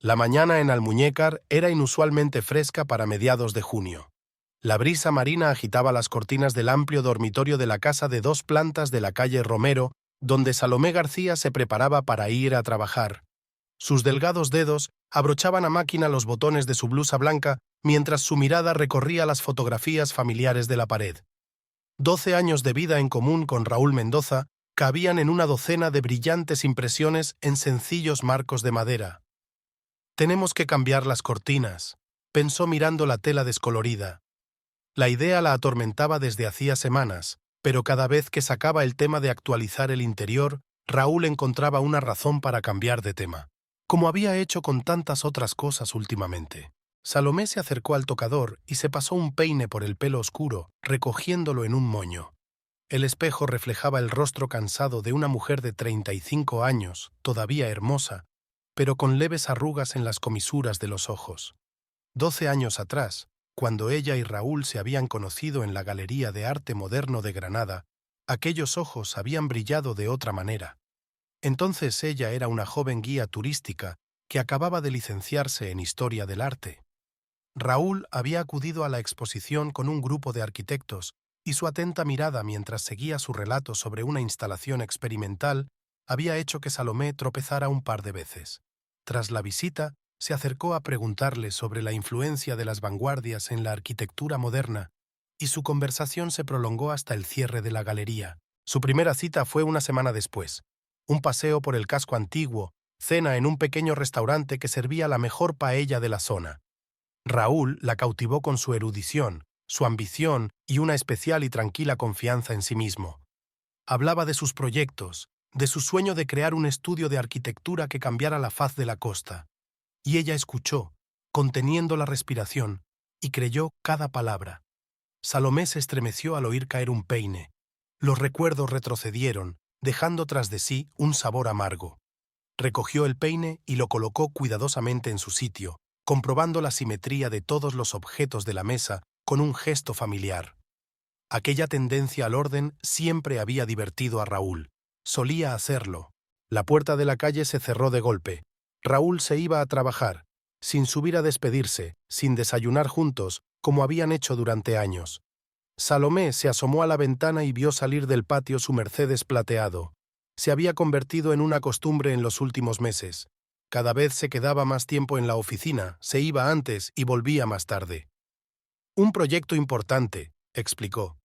La mañana en Almuñécar era inusualmente fresca para mediados de junio. La brisa marina agitaba las cortinas del amplio dormitorio de la casa de 2 plantas de la calle Romero, donde Salomé García se preparaba para ir a trabajar. Sus delgados dedos abrochaban a máquina los botones de su blusa blanca mientras su mirada recorría las fotografías familiares de la pared. 12 años de vida en común con Raúl Mendoza cabían en una docena de brillantes impresiones en sencillos marcos de madera. «Tenemos que cambiar las cortinas», pensó mirando la tela descolorida. La idea la atormentaba desde hacía semanas, pero cada vez que sacaba el tema de actualizar el interior, Raúl encontraba una razón para cambiar de tema, como había hecho con tantas otras cosas últimamente. Salomé se acercó al tocador y se pasó un peine por el pelo oscuro, recogiéndolo en un moño. El espejo reflejaba el rostro cansado de una mujer de 35 años, todavía hermosa, pero con leves arrugas en las comisuras de los ojos. 12 años atrás, cuando ella y Raúl se habían conocido en la Galería de Arte Moderno de Granada, aquellos ojos habían brillado de otra manera. Entonces ella era una joven guía turística que acababa de licenciarse en Historia del Arte. Raúl había acudido a la exposición con un grupo de arquitectos y su atenta mirada mientras seguía su relato sobre una instalación experimental había hecho que Salomé tropezara un par de veces. Tras la visita, se acercó a preguntarle sobre la influencia de las vanguardias en la arquitectura moderna, y su conversación se prolongó hasta el cierre de la galería. Su primera cita fue una semana después. Un paseo por el casco antiguo, cena en un pequeño restaurante que servía la mejor paella de la zona. Raúl la cautivó con su erudición, su ambición y una especial y tranquila confianza en sí mismo. Hablaba de sus proyectos, de su sueño de crear un estudio de arquitectura que cambiara la faz de la costa. Y ella escuchó, conteniendo la respiración, y creyó cada palabra. Salomé se estremeció al oír caer un peine. Los recuerdos retrocedieron, dejando tras de sí un sabor amargo. Recogió el peine y lo colocó cuidadosamente en su sitio, comprobando la simetría de todos los objetos de la mesa con un gesto familiar. Aquella tendencia al orden siempre había divertido a Raúl. Solía hacerlo. La puerta de la calle se cerró de golpe. Raúl se iba a trabajar, sin subir a despedirse, sin desayunar juntos, como habían hecho durante años. Salomé se asomó a la ventana y vio salir del patio su Mercedes plateado. Se había convertido en una costumbre en los últimos meses. Cada vez se quedaba más tiempo en la oficina, se iba antes y volvía más tarde. «Un proyecto importante», explicó.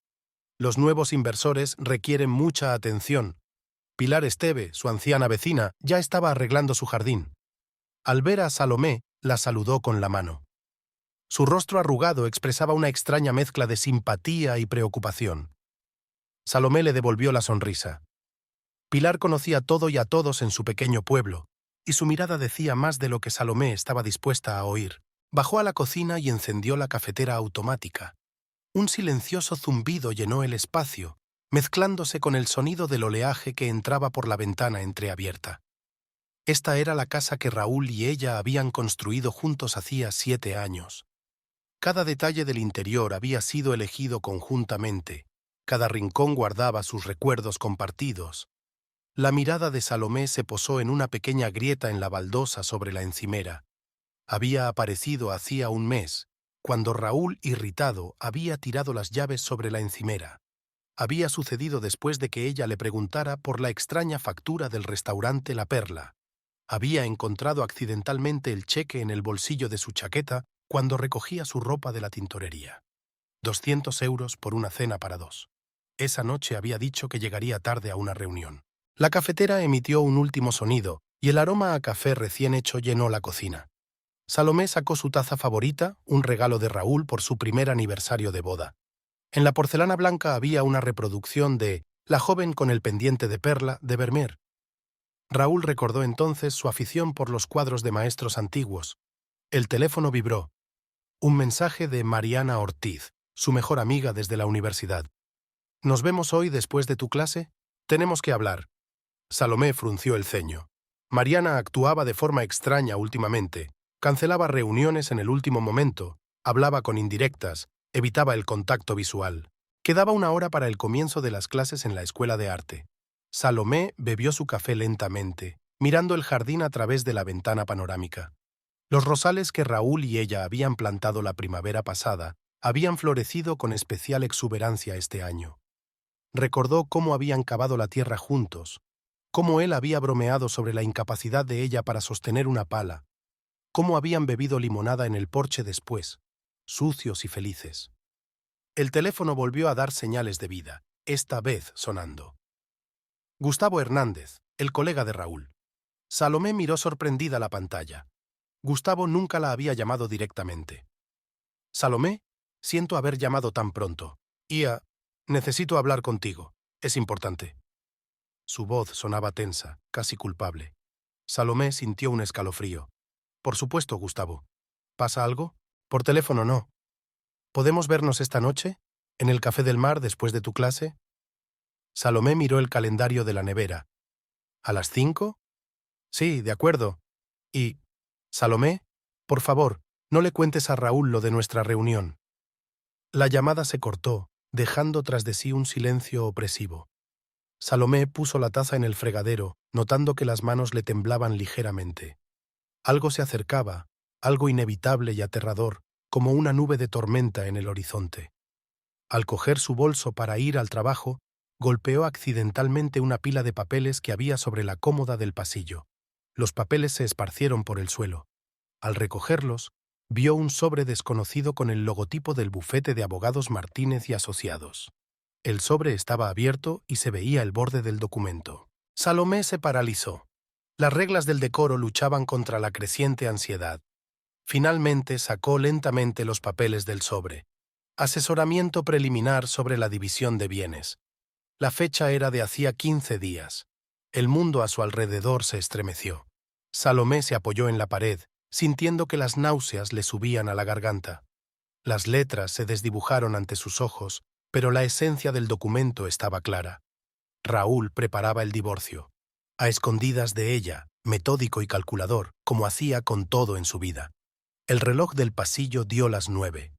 «Los nuevos inversores requieren mucha atención. Pilar Esteve, su anciana vecina, ya estaba arreglando su jardín». Al ver a Salomé, la saludó con la mano. Su rostro arrugado expresaba una extraña mezcla de simpatía y preocupación. Salomé le devolvió la sonrisa. Pilar conocía todo y a todos en su pequeño pueblo, y su mirada decía más de lo que Salomé estaba dispuesta a oír. Bajó a la cocina y encendió la cafetera automática. Un silencioso zumbido llenó el espacio, mezclándose con el sonido del oleaje que entraba por la ventana entreabierta. Esta era la casa que Raúl y ella habían construido juntos hacía 7 años. Cada detalle del interior había sido elegido conjuntamente. Cada rincón guardaba sus recuerdos compartidos. La mirada de Salomé se posó en una pequeña grieta en la baldosa sobre la encimera. Había aparecido hacía un mes, cuando Raúl, irritado, había tirado las llaves sobre la encimera. Había sucedido después de que ella le preguntara por la extraña factura del restaurante La Perla. Había encontrado accidentalmente el cheque en el bolsillo de su chaqueta cuando recogía su ropa de la tintorería. 200 euros por una cena para 2. Esa noche había dicho que llegaría tarde a una reunión. La cafetera emitió un último sonido y el aroma a café recién hecho llenó la cocina. Salomé sacó su taza favorita, un regalo de Raúl por su primer aniversario de boda. En la porcelana blanca había una reproducción de La joven con el pendiente de perla de Vermeer. Raúl recordó entonces su afición por los cuadros de maestros antiguos. El teléfono vibró. Un mensaje de Mariana Ortiz, su mejor amiga desde la universidad. «¿Nos vemos hoy después de tu clase? Tenemos que hablar». Salomé frunció el ceño. Mariana actuaba de forma extraña últimamente. Cancelaba reuniones en el último momento, hablaba con indirectas, evitaba el contacto visual. Quedaba 1 hora para el comienzo de las clases en la escuela de arte. Salomé bebió su café lentamente, mirando el jardín a través de la ventana panorámica. Los rosales que Raúl y ella habían plantado la primavera pasada habían florecido con especial exuberancia este año. Recordó cómo habían cavado la tierra juntos, cómo él había bromeado sobre la incapacidad de ella para sostener una pala, cómo habían bebido limonada en el porche después, sucios y felices. El teléfono volvió a dar señales de vida, esta vez sonando. Gustavo Hernández, el colega de Raúl. Salomé miró sorprendida la pantalla. Gustavo nunca la había llamado directamente. Salomé, siento haber llamado tan pronto. Ia, necesito hablar contigo. Es importante. Su voz sonaba tensa, casi culpable. Salomé sintió un escalofrío. Por supuesto, Gustavo. ¿Pasa algo? Por teléfono no. ¿Podemos vernos esta noche? ¿En el Café del Mar después de tu clase? Salomé miró el calendario de la nevera. ¿A las 5? Sí, de acuerdo. Y... Salomé, por favor, no le cuentes a Raúl lo de nuestra reunión. La llamada se cortó, dejando tras de sí un silencio opresivo. Salomé puso la taza en el fregadero, notando que las manos le temblaban ligeramente. Algo se acercaba, algo inevitable y aterrador, como una nube de tormenta en el horizonte. Al coger su bolso para ir al trabajo, golpeó accidentalmente una pila de papeles que había sobre la cómoda del pasillo. Los papeles se esparcieron por el suelo. Al recogerlos, vio un sobre desconocido con el logotipo del bufete de abogados Martínez y Asociados. El sobre estaba abierto y se veía el borde del documento. Salomé se paralizó. Las reglas del decoro luchaban contra la creciente ansiedad. Finalmente sacó lentamente los papeles del sobre. Asesoramiento preliminar sobre la división de bienes. La fecha era de hacía 15 días. El mundo a su alrededor se estremeció. Salomé se apoyó en la pared, sintiendo que las náuseas le subían a la garganta. Las letras se desdibujaron ante sus ojos, pero la esencia del documento estaba clara. Raúl preparaba el divorcio. A escondidas de ella, metódico y calculador, como hacía con todo en su vida. El reloj del pasillo dio las 9.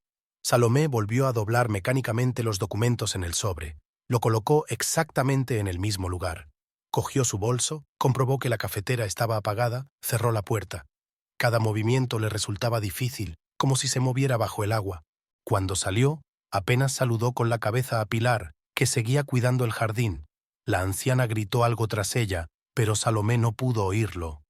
Salomé volvió a doblar mecánicamente los documentos en el sobre. Lo colocó exactamente en el mismo lugar. Cogió su bolso, comprobó que la cafetera estaba apagada, cerró la puerta. Cada movimiento le resultaba difícil, como si se moviera bajo el agua. Cuando salió, apenas saludó con la cabeza a Pilar, que seguía cuidando el jardín. La anciana gritó algo tras ella, pero Salomé no pudo oírlo.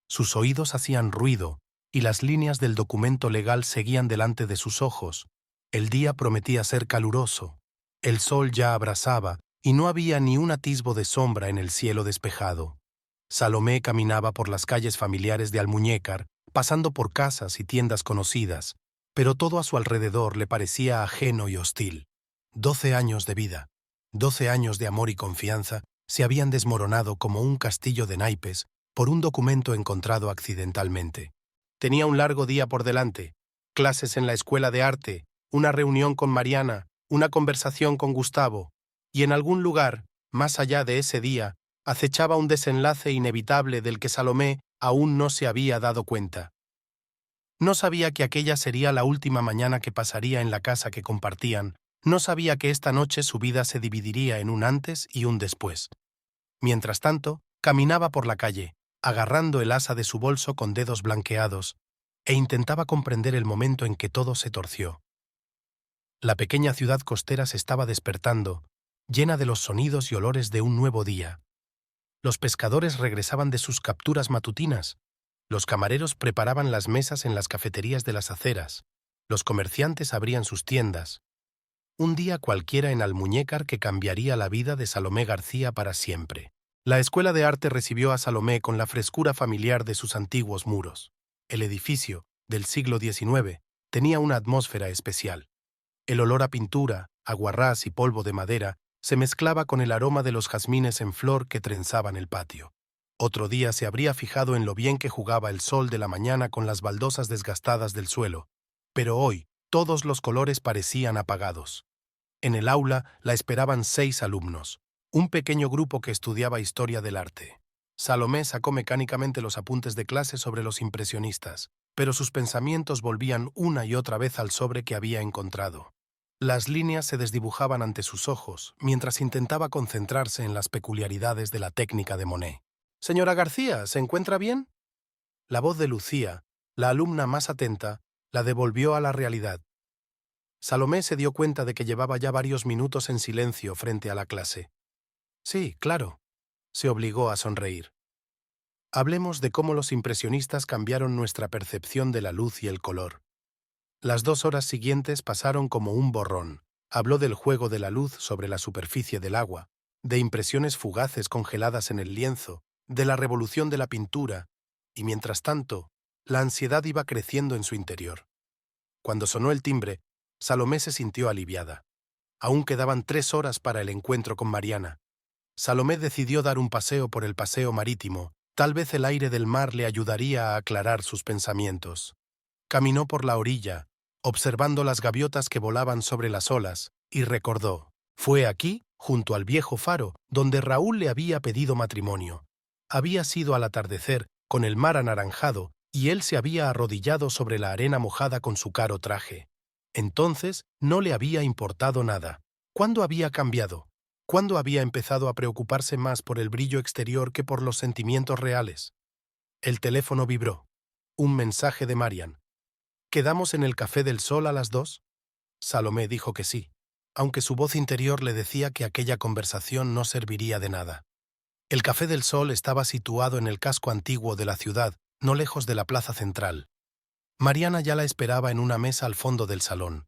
Sus oídos hacían ruido, y las líneas del documento legal seguían delante de sus ojos. El día prometía ser caluroso. El sol ya abrasaba, y no había ni un atisbo de sombra en el cielo despejado. Salomé caminaba por las calles familiares de Almuñécar, pasando por casas y tiendas conocidas, pero todo a su alrededor le parecía ajeno y hostil. 12 años de vida, 12 años de amor y confianza se habían desmoronado como un castillo de naipes por un documento encontrado accidentalmente. Tenía un largo día por delante, clases en la escuela de arte, una reunión con Mariana, una conversación con Gustavo, y en algún lugar, más allá de ese día, acechaba un desenlace inevitable del que Salomé aún no se había dado cuenta. No sabía que aquella sería la última mañana que pasaría en la casa que compartían, no sabía que esta noche su vida se dividiría en un antes y un después. Mientras tanto, caminaba por la calle, agarrando el asa de su bolso con dedos blanqueados, e intentaba comprender el momento en que todo se torció. La pequeña ciudad costera se estaba despertando, llena de los sonidos y olores de un nuevo día. Los pescadores regresaban de sus capturas matutinas, los camareros preparaban las mesas en las cafeterías de las aceras, los comerciantes abrían sus tiendas. Un día cualquiera en Almuñécar que cambiaría la vida de Salomé García para siempre. La escuela de arte recibió a Salomé con la frescura familiar de sus antiguos muros. El edificio, del siglo XIX, tenía una atmósfera especial. El olor a pintura, aguarrás y polvo de madera se mezclaba con el aroma de los jazmines en flor que trenzaban el patio. Otro día se habría fijado en lo bien que jugaba el sol de la mañana con las baldosas desgastadas del suelo, pero hoy todos los colores parecían apagados. En el aula la esperaban 6 alumnos, un pequeño grupo que estudiaba historia del arte. Salomé sacó mecánicamente los apuntes de clase sobre los impresionistas, pero sus pensamientos volvían una y otra vez al sobre que había encontrado. Las líneas se desdibujaban ante sus ojos, mientras intentaba concentrarse en las peculiaridades de la técnica de Monet. «Señora García, ¿se encuentra bien?» La voz de Lucía, La alumna más atenta la devolvió a la realidad. Salomé se dio cuenta de que llevaba ya varios minutos en silencio frente a la clase. Sí, claro, se obligó a sonreír. Hablemos de cómo los impresionistas cambiaron nuestra percepción de la luz y el color. Las 2 horas siguientes pasaron como un borrón. Habló del juego de la luz sobre la superficie del agua, de impresiones fugaces congeladas en el lienzo, de la revolución de la pintura, y mientras tanto, la ansiedad iba creciendo en su interior. Cuando sonó el timbre, Salomé se sintió aliviada. Aún quedaban 3 horas para el encuentro con Mariana. Salomé decidió dar un paseo por el paseo marítimo. Tal vez el aire del mar le ayudaría a aclarar sus pensamientos. Caminó por la orilla, observando las gaviotas que volaban sobre las olas, y recordó. Fue aquí, junto al viejo faro, donde Raúl le había pedido matrimonio. Había sido al atardecer, con el mar anaranjado, y él se había arrodillado sobre la arena mojada con su caro traje. Entonces no le había importado nada. ¿Cuándo había cambiado? ¿Cuándo había empezado a preocuparse más por el brillo exterior que por los sentimientos reales? El teléfono vibró. Un mensaje de Marian. ¿Quedamos en el Café del Sol a las 2? Salomé dijo que sí, aunque su voz interior le decía que aquella conversación no serviría de nada. El Café del Sol estaba situado en el casco antiguo de la ciudad, no lejos de la plaza central. Mariana ya la esperaba en una mesa al fondo del salón.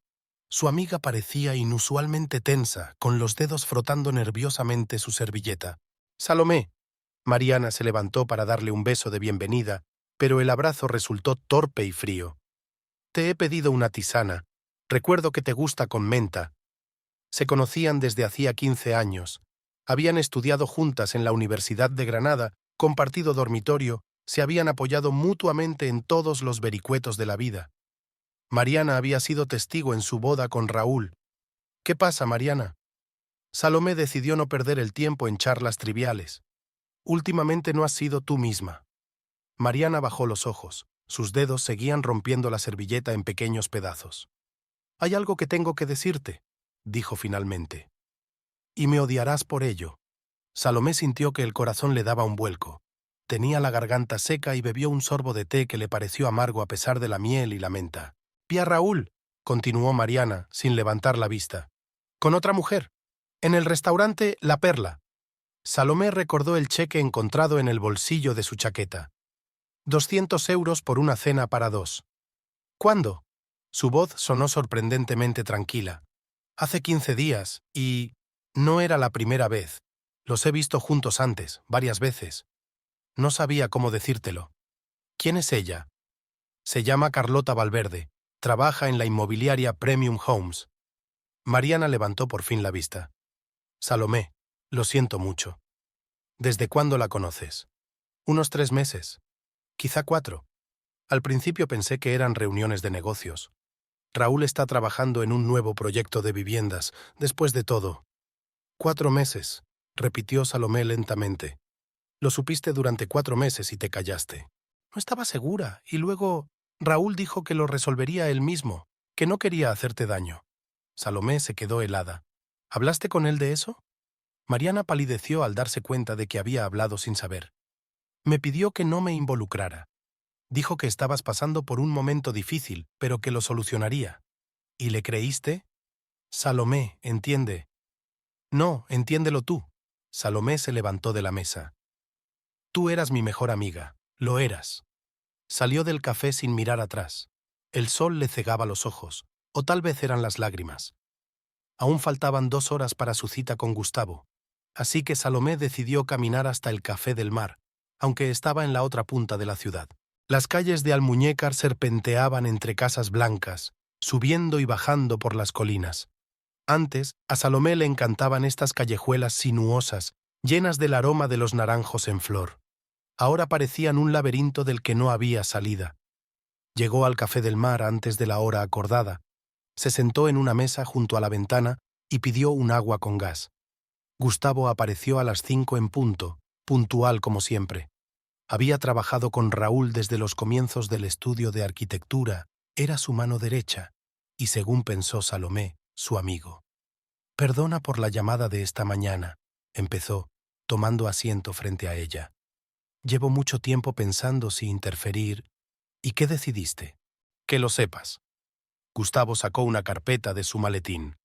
Su amiga parecía inusualmente tensa, con los dedos frotando nerviosamente su servilleta. «Salomé». Mariana se levantó para darle un beso de bienvenida, pero el abrazo resultó torpe y frío. «Te he pedido una tisana. Recuerdo que te gusta con menta». Se conocían desde hacía 15 años. Habían estudiado juntas en la Universidad de Granada, compartido dormitorio, se habían apoyado mutuamente en todos los vericuetos de la vida. Mariana había sido testigo en su boda con Raúl. «¿Qué pasa, Mariana?» Salomé decidió no perder el tiempo en charlas triviales. «Últimamente no has sido tú misma». Mariana bajó los ojos. Sus dedos seguían rompiendo la servilleta en pequeños pedazos. «Hay algo que tengo que decirte», dijo finalmente. «Y me odiarás por ello». Salomé sintió que el corazón le daba un vuelco. Tenía la garganta seca y bebió un sorbo de té que le pareció amargo a pesar de la miel y la menta. «Vi a Raúl», continuó Mariana, sin levantar la vista. «Con otra mujer. En el restaurante La Perla». Salomé recordó el cheque encontrado en el bolsillo de su chaqueta. 200 euros por una cena para 2. «¿Cuándo?» Su voz sonó sorprendentemente tranquila. «Hace 15 días, y no era la primera vez. Los he visto juntos antes, varias veces. No sabía cómo decírtelo». «¿Quién es ella?» «Se llama Carlota Valverde. Trabaja en la inmobiliaria Premium Homes». Mariana levantó por fin la vista. «Salomé, lo siento mucho». «¿Desde cuándo la conoces?» «Unos 3 meses. Quizá 4. Al principio pensé que eran reuniones de negocios. Raúl está trabajando en un nuevo proyecto de viviendas, después de todo». «4 meses», repitió Salomé lentamente. «Lo supiste durante 4 meses y te callaste». «No estaba segura, y luego Raúl dijo que lo resolvería él mismo, que no quería hacerte daño». Salomé se quedó helada. «¿Hablaste con él de eso?» Mariana palideció al darse cuenta de que había hablado sin saber. «Me pidió que no me involucrara. Dijo que estabas pasando por un momento difícil, pero que lo solucionaría». «¿Y le creíste?» «Salomé, entiende». «No, entiéndelo tú». Salomé se levantó de la mesa. «Tú eras mi mejor amiga. Lo eras». Salió del café sin mirar atrás. El sol le cegaba los ojos, o tal vez eran las lágrimas. Aún faltaban 2 horas para su cita con Gustavo, así que Salomé decidió caminar hasta el Café del Mar, aunque estaba en la otra punta de la ciudad. Las calles de Almuñécar serpenteaban entre casas blancas, subiendo y bajando por las colinas. Antes, a Salomé le encantaban estas callejuelas sinuosas, llenas del aroma de los naranjos en flor. Ahora parecían un laberinto del que no había salida. Llegó al Café del Mar antes de la hora acordada. Se sentó en una mesa junto a la ventana y pidió un agua con gas. Gustavo apareció a las 5 en punto, puntual como siempre. Había trabajado con Raúl desde los comienzos del estudio de arquitectura, era su mano derecha, y según pensó Salomé, su amigo. «Perdona por la llamada de esta mañana», empezó, tomando asiento frente a ella. «Llevo mucho tiempo pensando si interferir». ¿Y qué decidiste? Que lo sepas. Gustavo sacó una carpeta de su maletín.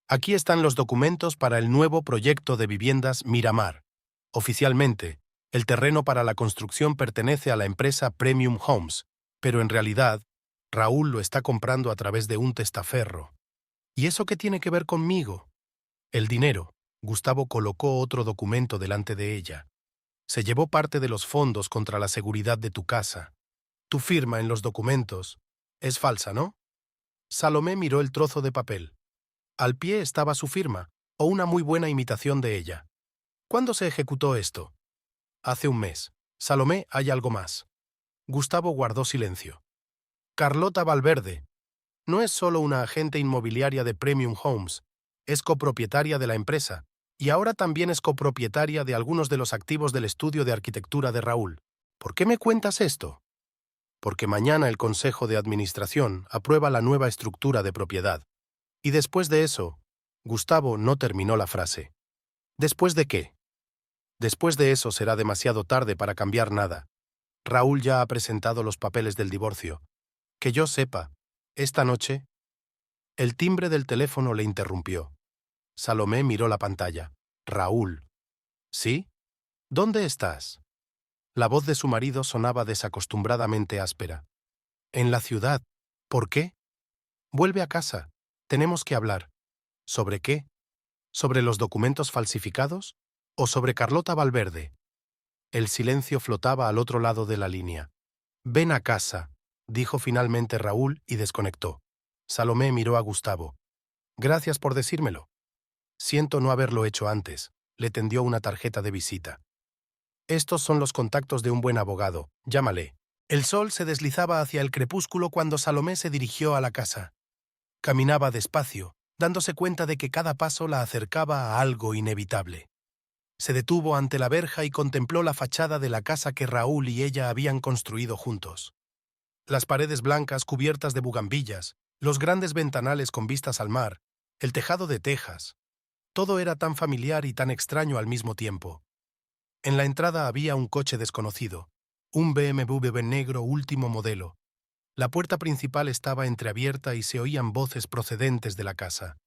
Aquí están los documentos para el nuevo proyecto de viviendas Miramar. Oficialmente, el terreno para la construcción pertenece a la empresa Premium Homes, pero en realidad, Raúl lo está comprando a través de un testaferro. ¿Y eso qué tiene que ver conmigo? El dinero. Gustavo colocó otro documento delante de ella. Se llevó parte de los fondos contra la seguridad de tu casa. Tu firma en los documentos es falsa, ¿no? Salomé miró el trozo de papel. Al pie estaba su firma, o una muy buena imitación de ella. ¿Cuándo se ejecutó esto? Hace un mes. Salomé, hay algo más. Gustavo guardó silencio. Carlota Valverde. No es solo una agente inmobiliaria de Premium Homes, es copropietaria de la empresa, y ahora también es copropietaria de algunos de los activos del estudio de arquitectura de Raúl. ¿Por qué me cuentas esto? Porque mañana el Consejo de Administración aprueba la nueva estructura de propiedad. Y después de eso, Gustavo no terminó la frase. ¿Después de qué? Después de eso será demasiado tarde para cambiar nada. Raúl ya ha presentado los papeles del divorcio. Que yo sepa, esta noche... El timbre del teléfono le interrumpió. Salomé miró la pantalla. Raúl. ¿Sí? ¿Dónde estás? La voz de su marido sonaba desacostumbradamente áspera. En la ciudad. ¿Por qué? Vuelve a casa. Tenemos que hablar. ¿Sobre qué? ¿Sobre los documentos falsificados? ¿O sobre Carlota Valverde? El silencio flotaba al otro lado de la línea. Ven a casa, dijo finalmente Raúl y desconectó. Salomé miró a Gustavo. Gracias por decírmelo. Siento no haberlo hecho antes. Le tendió una tarjeta de visita. Estos son los contactos de un buen abogado. Llámale. El sol se deslizaba hacia el crepúsculo cuando Salomé se dirigió a la casa. Caminaba despacio, dándose cuenta de que cada paso la acercaba a algo inevitable. Se detuvo ante la verja y contempló la fachada de la casa que Raúl y ella habían construido juntos. Las paredes blancas cubiertas de bugambillas, los grandes ventanales con vistas al mar, el tejado de tejas. Todo era tan familiar y tan extraño al mismo tiempo. En la entrada había un coche desconocido, un BMW negro último modelo. La puerta principal estaba entreabierta y se oían voces procedentes de la casa.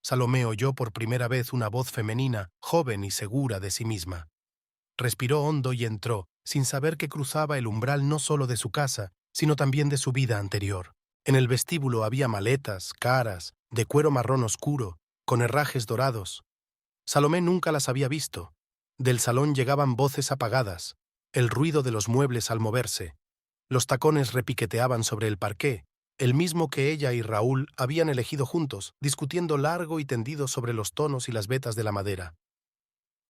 Salomé oyó por primera vez una voz femenina, joven y segura de sí misma. Respiró hondo y entró, sin saber que cruzaba el umbral no solo de su casa, sino también de su vida anterior. En el vestíbulo había maletas, caras, de cuero marrón oscuro, con herrajes dorados. Salomé nunca las había visto. Del salón llegaban voces apagadas, el ruido de los muebles al moverse. Los tacones repiqueteaban sobre el parqué, el mismo que ella y Raúl habían elegido juntos, discutiendo largo y tendido sobre los tonos y las vetas de la madera.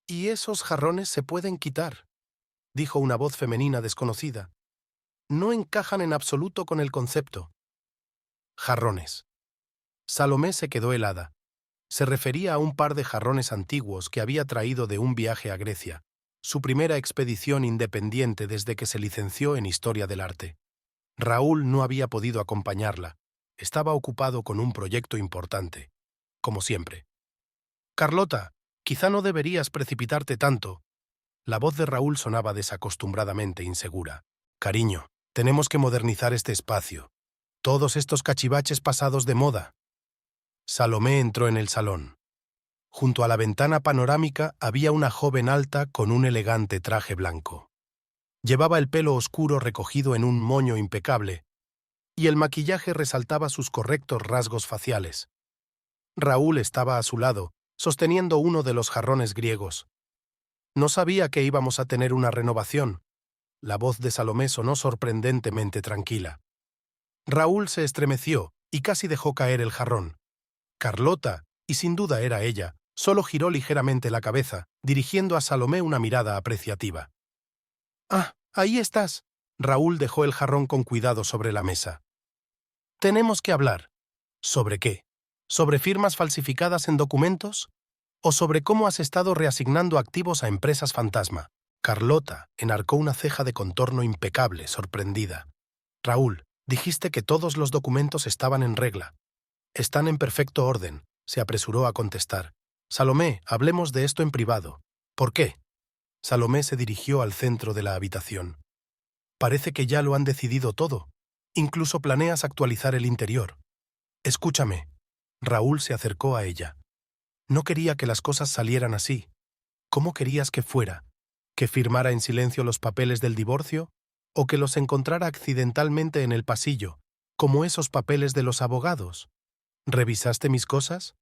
«¿Y esos jarrones se pueden quitar?», dijo una voz femenina desconocida. «No encajan en absoluto con el concepto». Jarrones. Salomé se quedó helada. Se refería a un par de jarrones antiguos que había traído de un viaje a Grecia, su primera expedición independiente desde que se licenció en Historia del Arte. Raúl no había podido acompañarla. Estaba ocupado con un proyecto importante, como siempre. «Carlota, quizá no deberías precipitarte tanto». La voz de Raúl sonaba desacostumbradamente insegura. «Cariño, tenemos que modernizar este espacio. Todos estos cachivaches pasados de moda». Salomé entró en el salón. Junto a la ventana panorámica había una joven alta con un elegante traje blanco. Llevaba el pelo oscuro recogido en un moño impecable, y el maquillaje resaltaba sus correctos rasgos faciales. Raúl estaba a su lado, sosteniendo uno de los jarrones griegos. «No sabía que íbamos a tener una renovación». La voz de Salomé sonó sorprendentemente tranquila. Raúl se estremeció y casi dejó caer el jarrón. Carlota, y sin duda era ella, solo giró ligeramente la cabeza, dirigiendo a Salomé una mirada apreciativa. «Ah, ahí estás». Raúl dejó el jarrón con cuidado sobre la mesa. «Tenemos que hablar». «¿Sobre qué? ¿Sobre firmas falsificadas en documentos? ¿O sobre cómo has estado reasignando activos a empresas fantasma?» Carlota enarcó una ceja de contorno impecable, sorprendida. «Raúl, dijiste que todos los documentos estaban en regla». «Están en perfecto orden», se apresuró a contestar. «Salomé, hablemos de esto en privado». «¿Por qué?» Salomé se dirigió al centro de la habitación. Parece que ya lo han decidido todo. Incluso planeas actualizar el interior. Escúchame. Raúl se acercó a ella. No quería que las cosas salieran así. ¿Cómo querías que fuera? ¿Que firmara en silencio los papeles del divorcio? ¿O que los encontrara accidentalmente en el pasillo, como esos papeles de los abogados? ¿Revisaste mis cosas?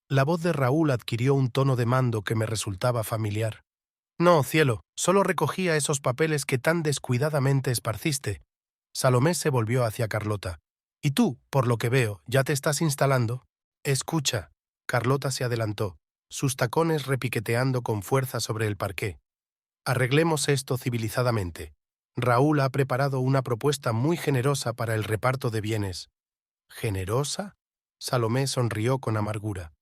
La voz de Raúl adquirió un tono de mando que me resultaba familiar. No, cielo, solo recogía esos papeles que tan descuidadamente esparciste. Salomé se volvió hacia Carlota. ¿Y tú, por lo que veo, ya te estás instalando? Escucha. Carlota se adelantó, sus tacones repiqueteando con fuerza sobre el parqué. Arreglemos esto civilizadamente. Raúl ha preparado una propuesta muy generosa para el reparto de bienes. ¿Generosa? Salomé sonrió con amargura.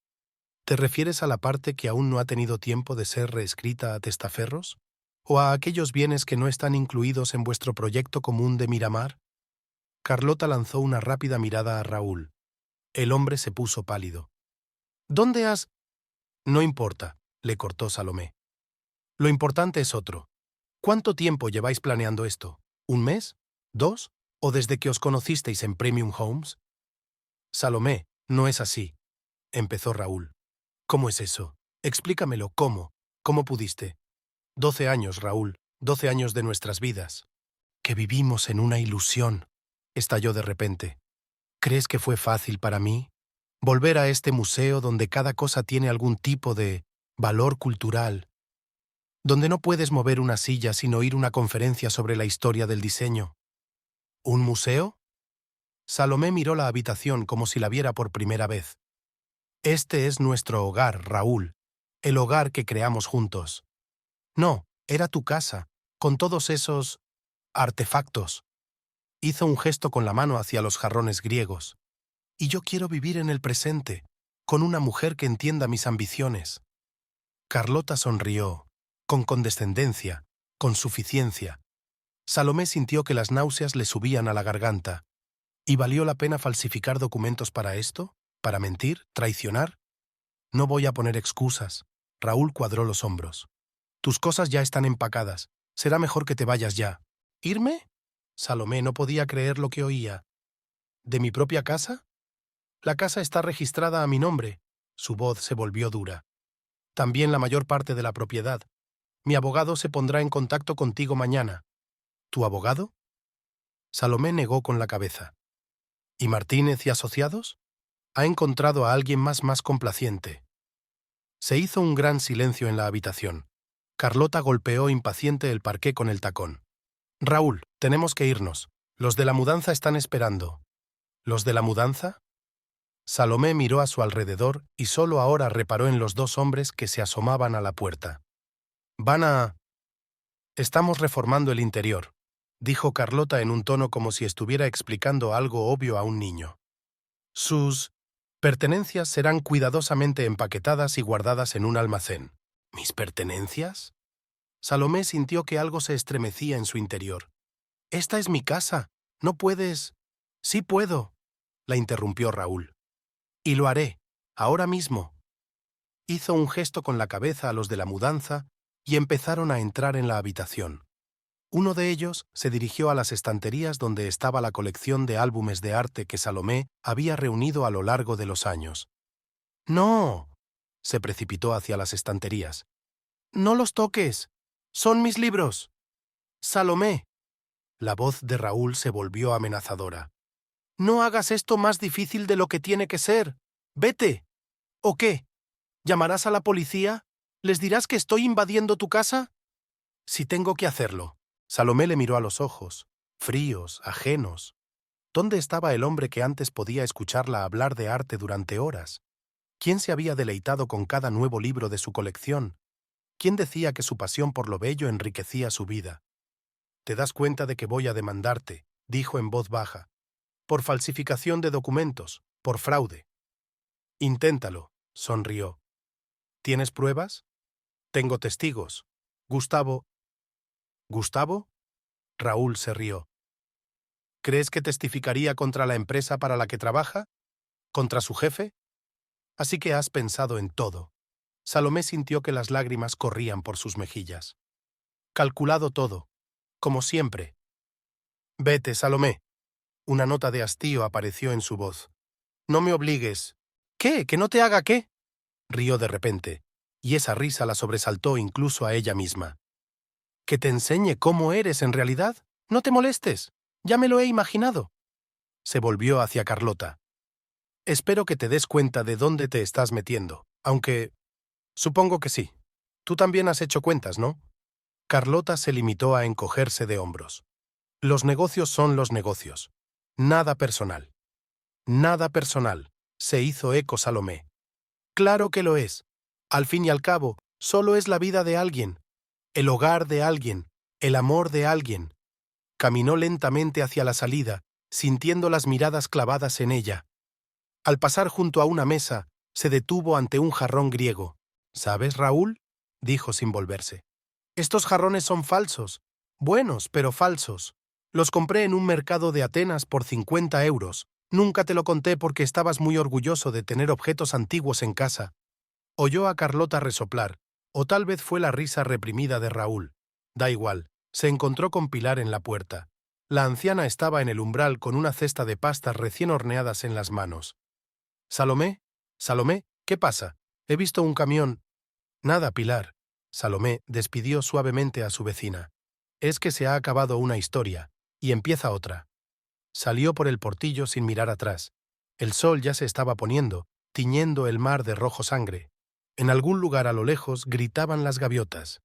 ¿Te refieres a la parte que aún no ha tenido tiempo de ser reescrita a testaferros? ¿O a aquellos bienes que no están incluidos en vuestro proyecto común de Miramar? Carlota lanzó una rápida mirada a Raúl. El hombre se puso pálido. ¿Dónde has...? No importa, le cortó Salomé. Lo importante es otro. ¿Cuánto tiempo lleváis planeando esto? ¿Un mes? ¿2? ¿O desde que os conocisteis en Premium Homes? Salomé, no es así, empezó Raúl. ¿Cómo es eso? Explícamelo, ¿cómo? ¿Cómo pudiste? 12 años, Raúl, 12 años de nuestras vidas. Que vivimos en una ilusión, estalló de repente. ¿Crees que fue fácil para mí? Volver a este museo donde cada cosa tiene algún tipo de valor cultural, donde no puedes mover una silla sin oír una conferencia sobre la historia del diseño. ¿Un museo? Salomé miró la habitación como si la viera por primera vez. Este es nuestro hogar, Raúl, el hogar que creamos juntos. No, era tu casa, con todos esos artefactos. Hizo un gesto con la mano hacia los jarrones griegos. Y yo quiero vivir en el presente, con una mujer que entienda mis ambiciones. Carlota sonrió, con condescendencia, con suficiencia. Salomé sintió que las náuseas le subían a la garganta. ¿Y valió la pena falsificar documentos para esto? ¿Para mentir? ¿Traicionar? No voy a poner excusas. Raúl cuadró los hombros. Tus cosas ya están empacadas. Será mejor que te vayas ya. ¿Irme? Salomé no podía creer lo que oía. ¿De mi propia casa? La casa está registrada a mi nombre. Su voz se volvió dura. También la mayor parte de la propiedad. Mi abogado se pondrá en contacto contigo mañana. ¿Tu abogado? Salomé negó con la cabeza. ¿Y Martínez y asociados? Ha encontrado a alguien más complaciente. Se hizo un gran silencio en la habitación. Carlota golpeó impaciente el parqué con el tacón. Raúl, tenemos que irnos. Los de la mudanza están esperando. ¿Los de la mudanza? Salomé miró a su alrededor y solo ahora reparó en los dos hombres que se asomaban a la puerta. Van a... Estamos reformando el interior, dijo Carlota en un tono como si estuviera explicando algo obvio a un niño. Sus pertenencias serán cuidadosamente empaquetadas y guardadas en un almacén. ¿Mis pertenencias? Salomé sintió que algo se estremecía en su interior. Esta es mi casa. No puedes... Sí puedo, la interrumpió Raúl. Y lo haré, ahora mismo. Hizo un gesto con la cabeza a los de la mudanza y empezaron a entrar en la habitación. Uno de ellos se dirigió a las estanterías donde estaba la colección de álbumes de arte que Salomé había reunido a lo largo de los años. ¡No! Se precipitó hacia las estanterías. ¡No los toques! ¡Son mis libros! ¡Salomé! La voz de Raúl se volvió amenazadora. «No hagas esto más difícil de lo que tiene que ser. ¡Vete! ¿O qué? ¿Llamarás a la policía? ¿Les dirás que estoy invadiendo tu casa?» «Si tengo que hacerlo». Salomé le miró a los ojos, fríos, ajenos. ¿Dónde estaba el hombre que antes podía escucharla hablar de arte durante horas? ¿Quién se había deleitado con cada nuevo libro de su colección? ¿Quién decía que su pasión por lo bello enriquecía su vida? «Te das cuenta de que voy a demandarte», dijo en voz baja, «por falsificación de documentos, por fraude». «Inténtalo», sonrió. «¿Tienes pruebas?» «Tengo testigos. Gustavo...» «¿Gustavo?» Raúl se rió. «¿Crees que testificaría contra la empresa para la que trabaja? ¿Contra su jefe? Así que has pensado en todo». Salomé sintió que las lágrimas corrían por sus mejillas. «Calculado todo. Como siempre. Vete, Salomé. Una nota de hastío apareció en su voz. No me obligues. ¿Qué? ¿Que no te haga qué? Rió de repente, y esa risa la sobresaltó incluso a ella misma. ¿Que te enseñe cómo eres en realidad? No te molestes. Ya me lo he imaginado. Se volvió hacia Carlota. Espero que te des cuenta de dónde te estás metiendo, aunque... Supongo que sí. Tú también has hecho cuentas, ¿no? Carlota se limitó a encogerse de hombros. Los negocios son los negocios. Nada personal. Nada personal, se hizo eco Salomé. Claro que lo es. Al fin y al cabo, solo es la vida de alguien, el hogar de alguien, el amor de alguien. Caminó lentamente hacia la salida, sintiendo las miradas clavadas en ella. Al pasar junto a una mesa, se detuvo ante un jarrón griego. ¿Sabes, Raúl? Dijo sin volverse. Estos jarrones son falsos. Buenos, pero falsos. Los compré en un mercado de Atenas por 50 euros. Nunca te lo conté porque estabas muy orgulloso de tener objetos antiguos en casa. Oyó a Carlota resoplar, o tal vez fue la risa reprimida de Raúl. Da igual, se encontró con Pilar en la puerta. La anciana estaba en el umbral con una cesta de pastas recién horneadas en las manos. «Salomé, Salomé, ¿qué pasa? He visto un camión». «Nada, Pilar». Salomé despidió suavemente a su vecina. «Es que se ha acabado una historia, y empieza otra». Salió por el portillo sin mirar atrás. El sol ya se estaba poniendo, tiñendo el mar de rojo sangre. En algún lugar a lo lejos gritaban las gaviotas.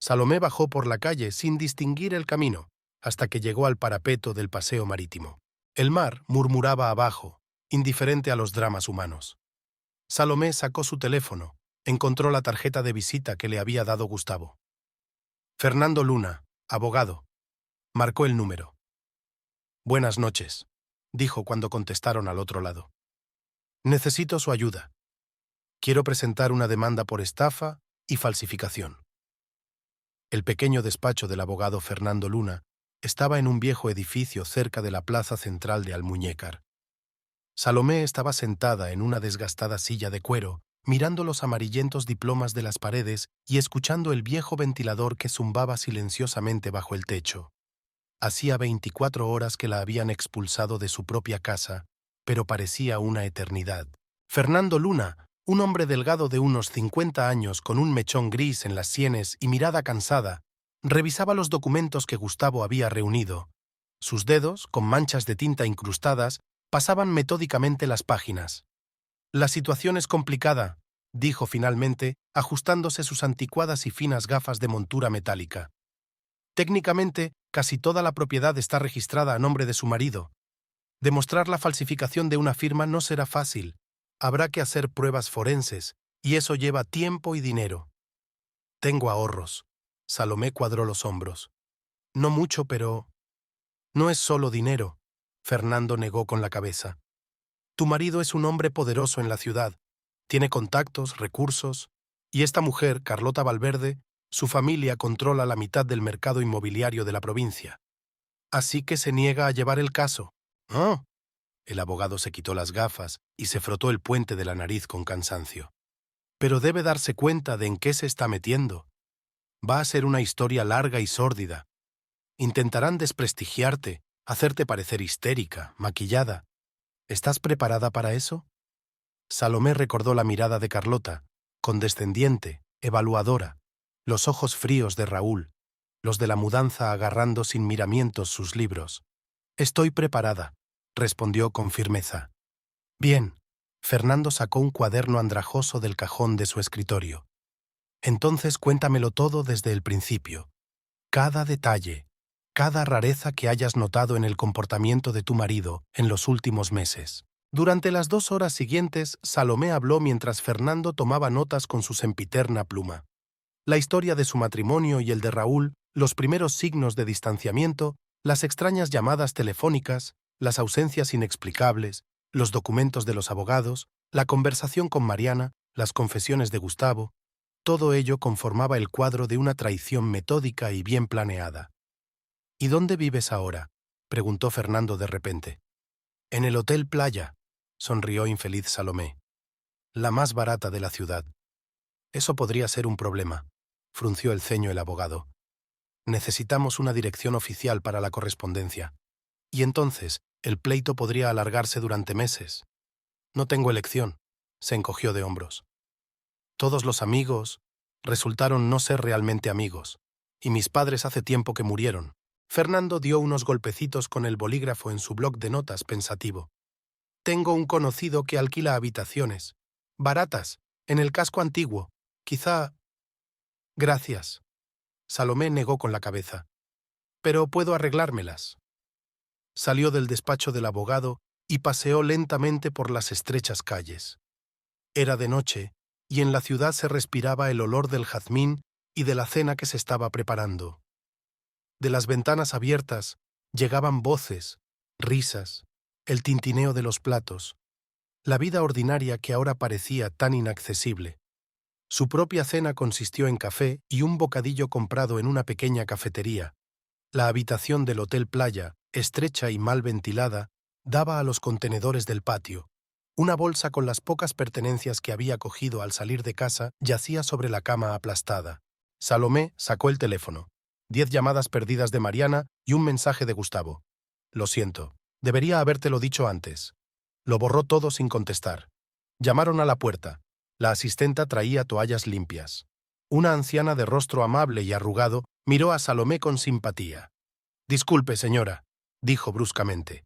Salomé bajó por la calle sin distinguir el camino, hasta que llegó al parapeto del paseo marítimo. El mar murmuraba abajo, indiferente a los dramas humanos. Salomé sacó su teléfono, encontró la tarjeta de visita que le había dado Gustavo. Fernando Luna, abogado. Marcó el número. «Buenas noches», dijo cuando contestaron al otro lado. «Necesito su ayuda. Quiero presentar una demanda por estafa y falsificación». El pequeño despacho del abogado Fernando Luna estaba en un viejo edificio cerca de la plaza central de Almuñécar. Salomé estaba sentada en una desgastada silla de cuero, mirando los amarillentos diplomas de las paredes y escuchando el viejo ventilador que zumbaba silenciosamente bajo el techo. Hacía 24 horas que la habían expulsado de su propia casa, pero parecía una eternidad. Fernando Luna, un hombre delgado de unos 50 años con un mechón gris en las sienes y mirada cansada, revisaba los documentos que Gustavo había reunido. Sus dedos, con manchas de tinta incrustadas, pasaban metódicamente las páginas. «La situación es complicada», dijo finalmente, ajustándose sus anticuadas y finas gafas de montura metálica. «Técnicamente, casi toda la propiedad está registrada a nombre de su marido. Demostrar la falsificación de una firma no será fácil. Habrá que hacer pruebas forenses, y eso lleva tiempo y dinero». «Tengo ahorros». Salomé cuadró los hombros. «No mucho, pero...» «No es solo dinero», Fernando negó con la cabeza. «Tu marido es un hombre poderoso en la ciudad. Tiene contactos, recursos, y esta mujer, Carlota Valverde, su familia controla la mitad del mercado inmobiliario de la provincia. Así que se niega a llevar el caso». «Oh». El abogado se quitó las gafas y se frotó el puente de la nariz con cansancio. «Pero debe darse cuenta de en qué se está metiendo. Va a ser una historia larga y sórdida. Intentarán desprestigiarte, hacerte parecer histérica, maquillada. ¿Estás preparada para eso?» Salomé recordó la mirada de Carlota, condescendiente, evaluadora, los ojos fríos de Raúl, los de la mudanza agarrando sin miramientos sus libros. «Estoy preparada», respondió con firmeza. «Bien». Fernando sacó un cuaderno andrajoso del cajón de su escritorio. «Entonces cuéntamelo todo desde el principio. Cada detalle, cada rareza que hayas notado en el comportamiento de tu marido en los últimos meses». Durante las 2 horas siguientes, Salomé habló mientras Fernando tomaba notas con su sempiterna pluma. La historia de su matrimonio y el de Raúl, los primeros signos de distanciamiento, las extrañas llamadas telefónicas, las ausencias inexplicables, los documentos de los abogados, la conversación con Mariana, las confesiones de Gustavo, todo ello conformaba el cuadro de una traición metódica y bien planeada. «¿Y dónde vives ahora?», preguntó Fernando de repente. «En el Hotel Playa», sonrió infeliz Salomé. «La más barata de la ciudad». «Eso podría ser un problema», frunció el ceño el abogado. «Necesitamos una dirección oficial para la correspondencia». Y entonces el pleito podría alargarse durante meses. No tengo elección, se encogió de hombros. Todos los amigos resultaron no ser realmente amigos, y mis padres hace tiempo que murieron. Fernando dio unos golpecitos con el bolígrafo en su bloc de notas pensativo. Tengo un conocido que alquila habitaciones, baratas, en el casco antiguo. Quizá... Gracias. Salomé negó con la cabeza. Pero puedo arreglármelas. Salió del despacho del abogado y paseó lentamente por las estrechas calles. Era de noche, y en la ciudad se respiraba el olor del jazmín y de la cena que se estaba preparando. De las ventanas abiertas llegaban voces, risas, el tintineo de los platos, la vida ordinaria que ahora parecía tan inaccesible. Su propia cena consistió en café y un bocadillo comprado en una pequeña cafetería. La habitación del Hotel Playa, estrecha y mal ventilada, daba a los contenedores del patio. Una bolsa con las pocas pertenencias que había cogido al salir de casa yacía sobre la cama aplastada. Salomé sacó el teléfono. 10 llamadas perdidas de Mariana y un mensaje de Gustavo. Lo siento, debería habértelo dicho antes. Lo borró todo sin contestar. Llamaron a la puerta. La asistenta traía toallas limpias. Una anciana de rostro amable y arrugado miró a Salomé con simpatía. «Disculpe, señora», dijo bruscamente.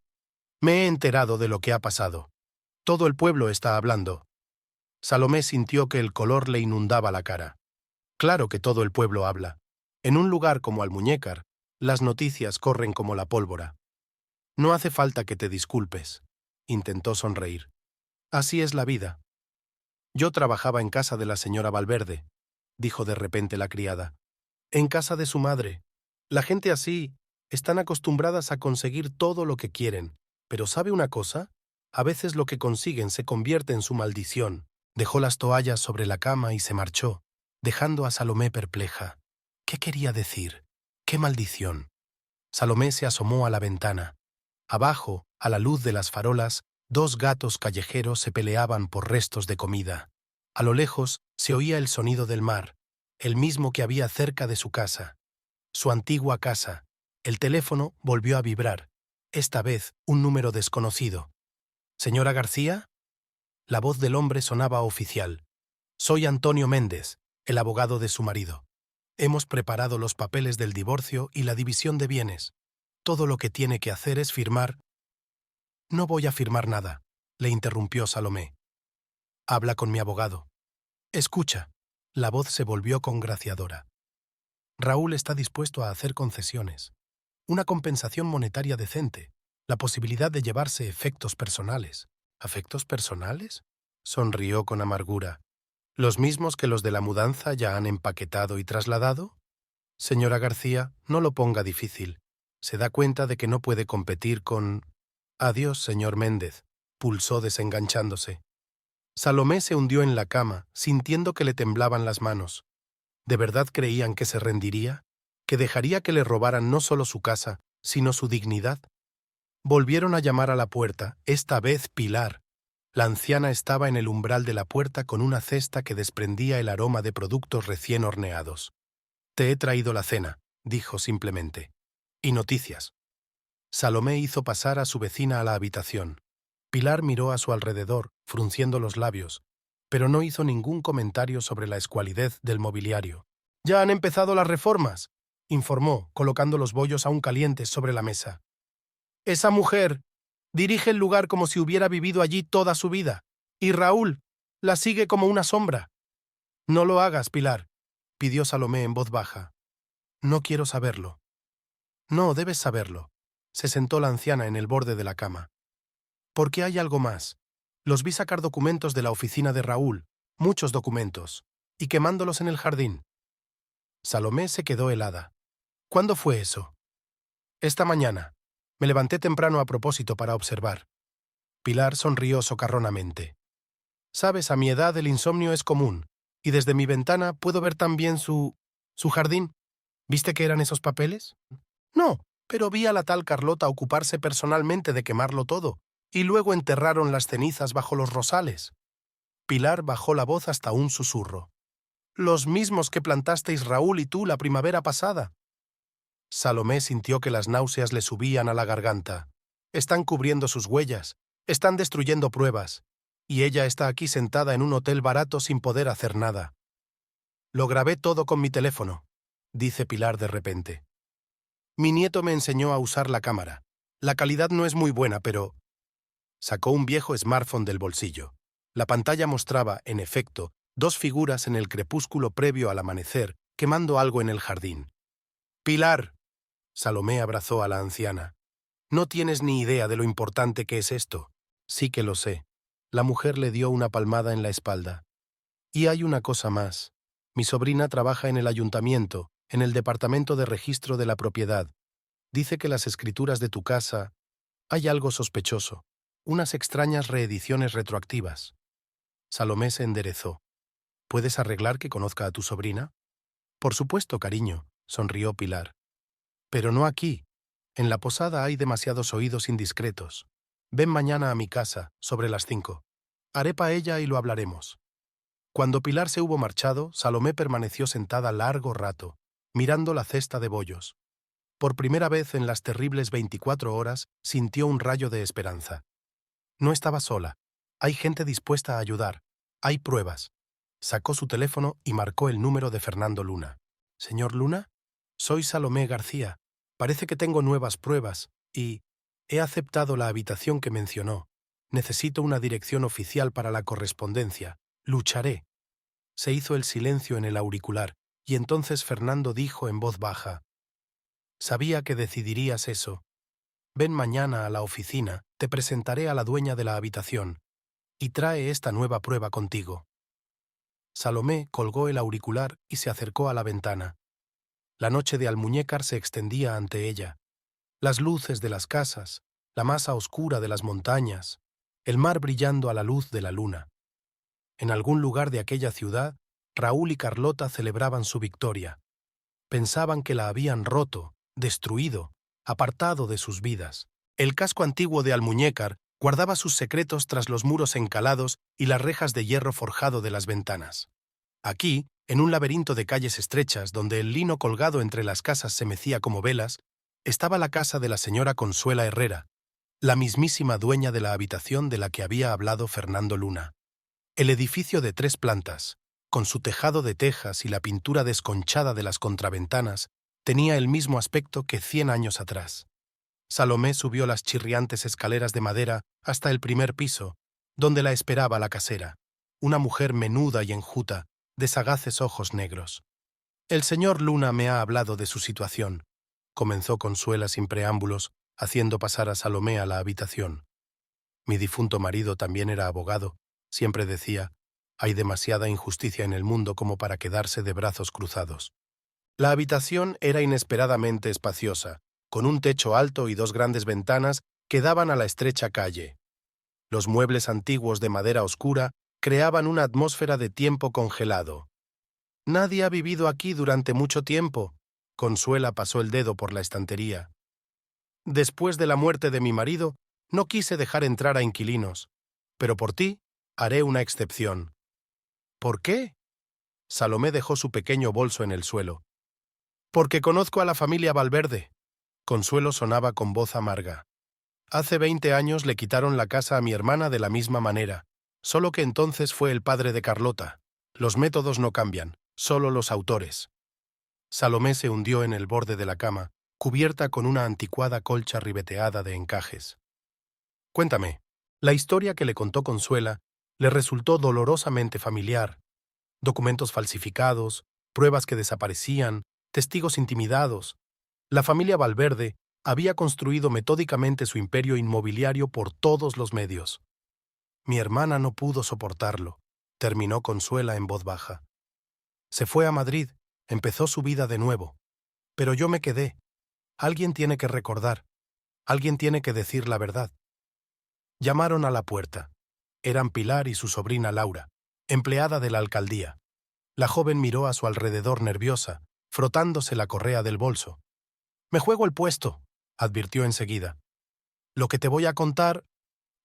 «Me he enterado de lo que ha pasado. Todo el pueblo está hablando». Salomé sintió que el color le inundaba la cara. Claro que todo el pueblo habla. En un lugar como Almuñécar, las noticias corren como la pólvora. «No hace falta que te disculpes», intentó sonreír. «Así es la vida». «Yo trabajaba en casa de la señora Valverde», dijo de repente la criada. «En casa de su madre. La gente así están acostumbradas a conseguir todo lo que quieren. Pero ¿sabe una cosa? A veces lo que consiguen se convierte en su maldición». Dejó las toallas sobre la cama y se marchó, dejando a Salomé perpleja. ¿Qué quería decir? ¿Qué maldición? Salomé se asomó a la ventana. Abajo, a la luz de las farolas, 2 gatos callejeros se peleaban por restos de comida. A lo lejos se oía el sonido del mar, el mismo que había cerca de su casa. Su antigua casa. El teléfono volvió a vibrar. Esta vez un número desconocido. «¿Señora García?» La voz del hombre sonaba oficial. «Soy Antonio Méndez, el abogado de su marido. Hemos preparado los papeles del divorcio y la división de bienes. Todo lo que tiene que hacer es firmar». «No voy a firmar nada», le interrumpió Salomé. «Habla con mi abogado». «Escucha». La voz se volvió congraciadora. «Raúl está dispuesto a hacer concesiones. Una compensación monetaria decente. La posibilidad de llevarse efectos personales». «¿Afectos personales?», sonrió con amargura. «¿Los mismos que los de la mudanza ya han empaquetado y trasladado?» «Señora García, no lo ponga difícil. Se da cuenta de que no puede competir con...» «Adiós, señor Méndez», pulsó desenganchándose. Salomé se hundió en la cama, sintiendo que le temblaban las manos. ¿De verdad creían que se rendiría? ¿Que dejaría que le robaran no solo su casa, sino su dignidad? Volvieron a llamar a la puerta, esta vez Pilar. La anciana estaba en el umbral de la puerta con una cesta que desprendía el aroma de productos recién horneados. «Te he traído la cena», dijo simplemente. «Y noticias». Salomé hizo pasar a su vecina a la habitación. Pilar miró a su alrededor, frunciendo los labios, pero no hizo ningún comentario sobre la escualidez del mobiliario. «Ya han empezado las reformas», informó, colocando los bollos aún calientes sobre la mesa. «Esa mujer dirige el lugar como si hubiera vivido allí toda su vida, y Raúl la sigue como una sombra». «No lo hagas, Pilar», pidió Salomé en voz baja. «No quiero saberlo». «No, debes saberlo». Se sentó la anciana en el borde de la cama. «Porque hay algo más. Los vi sacar documentos de la oficina de Raúl, muchos documentos, y quemándolos en el jardín». Salomé se quedó helada. «¿Cuándo fue eso?» «Esta mañana. Me levanté temprano a propósito para observar». Pilar sonrió socarronamente. «Sabes, a mi edad el insomnio es común, y desde mi ventana puedo ver también su jardín. ¿Viste qué eran esos papeles?» «No, pero vi a la tal Carlota ocuparse personalmente de quemarlo todo, y luego enterraron las cenizas bajo los rosales». Pilar bajó la voz hasta un susurro. «Los mismos que plantasteis Raúl y tú la primavera pasada». Salomé sintió que las náuseas le subían a la garganta. Están cubriendo sus huellas, están destruyendo pruebas, y ella está aquí sentada en un hotel barato sin poder hacer nada. Lo grabé todo con mi teléfono, dice Pilar de repente. Mi nieto me enseñó a usar la cámara. La calidad no es muy buena, pero... Sacó un viejo smartphone del bolsillo. La pantalla mostraba, en efecto, dos figuras en el crepúsculo previo al amanecer, quemando algo en el jardín. «¡Pilar!», Salomé abrazó a la anciana. «No tienes ni idea de lo importante que es esto». «Sí que lo sé». La mujer le dio una palmada en la espalda. «Y hay una cosa más. Mi sobrina trabaja en el ayuntamiento, en el departamento de registro de la propiedad. Dice que las escrituras de tu casa... Hay algo sospechoso. Unas extrañas reediciones retroactivas». Salomé se enderezó. «¿Puedes arreglar que conozca a tu sobrina?» «Por supuesto, cariño», sonrió Pilar. «Pero no aquí. En la posada hay demasiados oídos indiscretos. Ven mañana a mi casa, sobre las 5. Haré paella y lo hablaremos». Cuando Pilar se hubo marchado, Salomé permaneció sentada largo rato, mirando la cesta de bollos. Por primera vez en las terribles 24 horas sintió un rayo de esperanza. No estaba sola. Hay gente dispuesta a ayudar. Hay pruebas. Sacó su teléfono y marcó el número de Fernando Luna. «¿Señor Luna? Soy Salomé García. Parece que tengo nuevas pruebas y... He aceptado la habitación que mencionó. Necesito una dirección oficial para la correspondencia. Lucharé». Se hizo el silencio en el auricular y entonces Fernando dijo en voz baja: «Sabía que decidirías eso. Ven mañana a la oficina, te presentaré a la dueña de la habitación y trae esta nueva prueba contigo». Salomé colgó el auricular y se acercó a la ventana. La noche de Almuñécar se extendía ante ella. Las luces de las casas, la masa oscura de las montañas, el mar brillando a la luz de la luna. En algún lugar de aquella ciudad, Raúl y Carlota celebraban su victoria. Pensaban que la habían roto, destruido, apartado de sus vidas. El casco antiguo de Almuñécar guardaba sus secretos tras los muros encalados y las rejas de hierro forjado de las ventanas. Aquí, en un laberinto de calles estrechas donde el lino colgado entre las casas se mecía como velas, estaba la casa de la señora Consuela Herrera, la mismísima dueña de la habitación de la que había hablado Fernando Luna. El edificio de 3 plantas, con su tejado de tejas y la pintura desconchada de las contraventanas, tenía el mismo aspecto que 100 años atrás. Salomé subió las chirriantes escaleras de madera hasta el primer piso, donde la esperaba la casera, una mujer menuda y enjuta, de sagaces ojos negros. «El señor Luna me ha hablado de su situación», comenzó Consuela sin preámbulos, haciendo pasar a Salomé a la habitación. «Mi difunto marido también era abogado. Siempre decía, hay demasiada injusticia en el mundo como para quedarse de brazos cruzados». La habitación era inesperadamente espaciosa, con un techo alto y 2 grandes ventanas que daban a la estrecha calle. Los muebles antiguos de madera oscura creaban una atmósfera de tiempo congelado. «Nadie ha vivido aquí durante mucho tiempo», Consuela pasó el dedo por la estantería. «Después de la muerte de mi marido, no quise dejar entrar a inquilinos, pero por ti haré una excepción». «¿Por qué?». Salomé dejó su pequeño bolso en el suelo. «Porque conozco a la familia Valverde». Consuelo sonaba con voz amarga. «Hace 20 años le quitaron la casa a mi hermana de la misma manera, solo que entonces fue el padre de Carlota. Los métodos no cambian, solo los autores». Salomé se hundió en el borde de la cama, cubierta con una anticuada colcha ribeteada de encajes. «Cuéntame». La historia que le contó Consuela le resultó dolorosamente familiar. Documentos falsificados, pruebas que desaparecían, testigos intimidados. La familia Valverde había construido metódicamente su imperio inmobiliario por todos los medios. «Mi hermana no pudo soportarlo», terminó Consuela en voz baja. «Se fue a Madrid, empezó su vida de nuevo. Pero yo me quedé. Alguien tiene que recordar. Alguien tiene que decir la verdad». Llamaron a la puerta. Eran Pilar y su sobrina Laura, empleada de la alcaldía. La joven miró a su alrededor nerviosa, frotándose la correa del bolso. «Me juego el puesto», advirtió enseguida. «Lo que te voy a contar,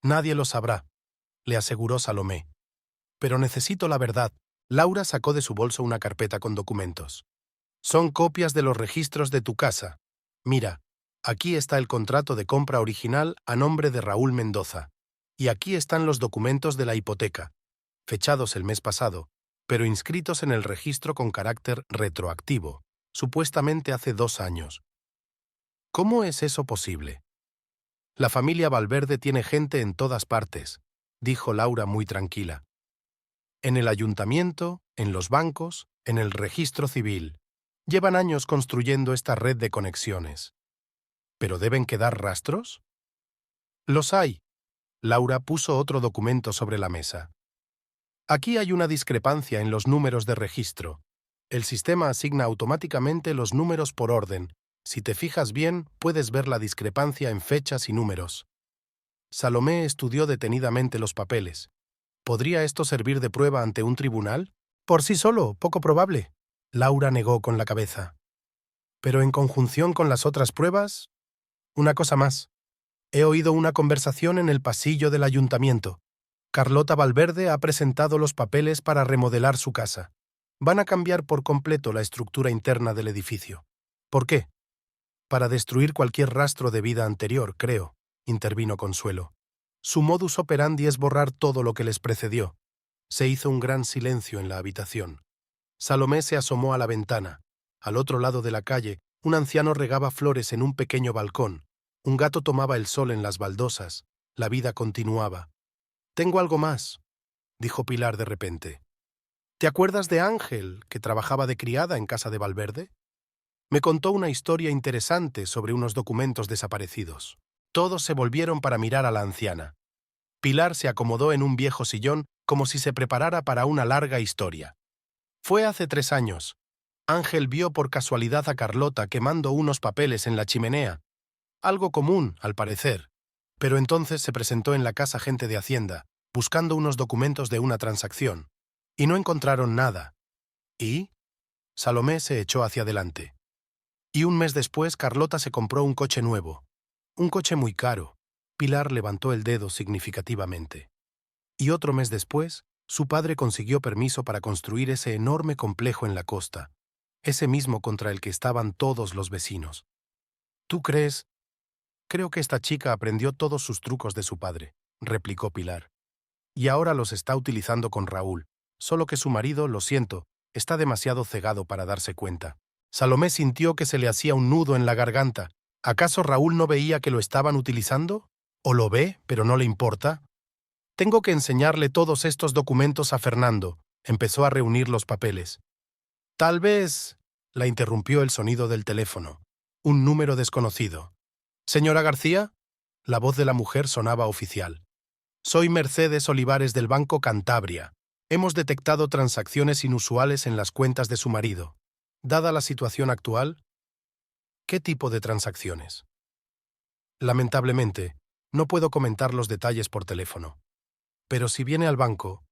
nadie lo sabrá», le aseguró Salomé. «Pero necesito la verdad». Laura sacó de su bolso una carpeta con documentos. «Son copias de los registros de tu casa. Mira, Aquí está el contrato de compra original a nombre de Raúl Mendoza. Y aquí están los documentos de la hipoteca, fechados el mes pasado, pero inscritos en el registro con carácter retroactivo, supuestamente hace 2 años. ¿Cómo es eso posible? La familia Valverde tiene gente en todas partes, dijo Laura muy tranquila. En el ayuntamiento, en los bancos, en el registro civil. Llevan años construyendo esta red de conexiones. ¿Pero deben quedar rastros? Los hay. Laura puso otro documento sobre la mesa. Aquí hay una discrepancia en los números de registro. El sistema asigna automáticamente los números por orden. Si te fijas bien, puedes ver la discrepancia en fechas y números. Salomé estudió detenidamente los papeles. ¿Podría esto servir de prueba ante un tribunal? Por sí solo, poco probable. Laura negó con la cabeza. Pero en conjunción con las otras pruebas, una cosa más. He oído una conversación en el pasillo del ayuntamiento. Carlota Valverde ha presentado los papeles para remodelar su casa. Van a cambiar por completo la estructura interna del edificio. ¿Por qué? Para destruir cualquier rastro de vida anterior, creo, intervino Consuelo. Su modus operandi es borrar todo lo que les precedió. Se hizo un gran silencio en la habitación. Salomé se asomó a la ventana. Al otro lado de la calle, un anciano regaba flores en un pequeño balcón. Un gato tomaba el sol en las baldosas. La vida continuaba. «Tengo algo más», dijo Pilar de repente. «¿Te acuerdas de Ángel, que trabajaba de criada en casa de Valverde? Me contó una historia interesante sobre unos documentos desaparecidos». Todos se volvieron para mirar a la anciana. Pilar se acomodó en un viejo sillón como si se preparara para una larga historia. Fue hace 3 años. Ángel vio por casualidad a Carlota quemando unos papeles en la chimenea. Algo común, al parecer. Pero entonces se presentó en la casa gente de Hacienda, buscando unos documentos de una transacción. Y no encontraron nada. ¿Y? Salomé se echó hacia adelante. Y un mes después Carlota se compró un coche nuevo. Un coche muy caro. Pilar levantó el dedo significativamente. Y otro mes después, su padre consiguió permiso para construir ese enorme complejo en la costa, ese mismo contra el que estaban todos los vecinos. ¿Tú crees? Creo que esta chica aprendió todos sus trucos de su padre, replicó Pilar. Y ahora los está utilizando con Raúl, solo que su marido, lo siento, está demasiado cegado para darse cuenta. Salomé sintió que se le hacía un nudo en la garganta. ¿Acaso Raúl no veía que lo estaban utilizando? ¿O lo ve, pero no le importa? Tengo que enseñarle todos estos documentos a Fernando. Empezó a reunir los papeles. Tal vez, la interrumpió el sonido del teléfono. Un número desconocido. Señora García, la voz de la mujer sonaba oficial. Soy Mercedes Olivares del Banco Cantabria. Hemos detectado transacciones inusuales en las cuentas de su marido. Dada la situación actual, ¿qué tipo de transacciones? Lamentablemente, no puedo comentar los detalles por teléfono. Pero si viene al banco...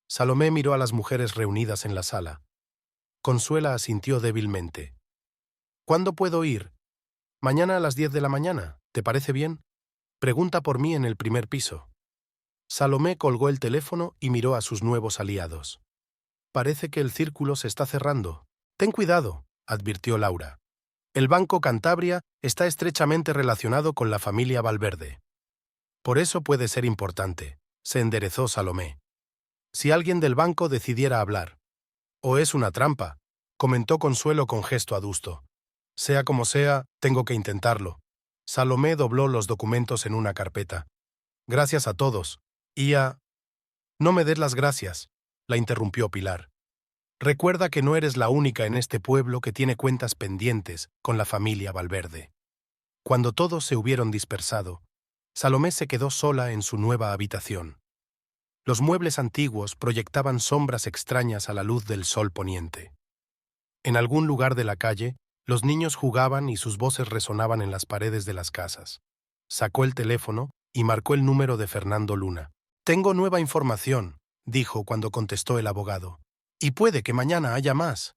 Salomé miró a las mujeres reunidas en la sala. Consuela asintió débilmente. ¿Cuándo puedo ir? Mañana a las 10 de la mañana, ¿te parece bien? Pregunta por mí en el primer piso. Salomé colgó el teléfono y miró a sus nuevos aliados. Parece que el círculo se está cerrando. Ten cuidado, advirtió Laura. El Banco Cantabria está estrechamente relacionado con la familia Valverde. Por eso puede ser importante, se enderezó Salomé. Si alguien del banco decidiera hablar. O es una trampa, comentó Consuelo con gesto adusto. Sea como sea, tengo que intentarlo. Salomé dobló los documentos en una carpeta. Gracias a todos. Y a... No me des las gracias, la interrumpió Pilar. Recuerda que no eres la única en este pueblo que tiene cuentas pendientes con la familia Valverde. Cuando todos se hubieron dispersado, Salomé se quedó sola en su nueva habitación. Los muebles antiguos proyectaban sombras extrañas a la luz del sol poniente. En algún lugar de la calle, los niños jugaban y sus voces resonaban en las paredes de las casas. Sacó el teléfono y marcó el número de Fernando Luna. «Tengo nueva información», dijo cuando contestó el abogado. «Y puede que mañana haya más».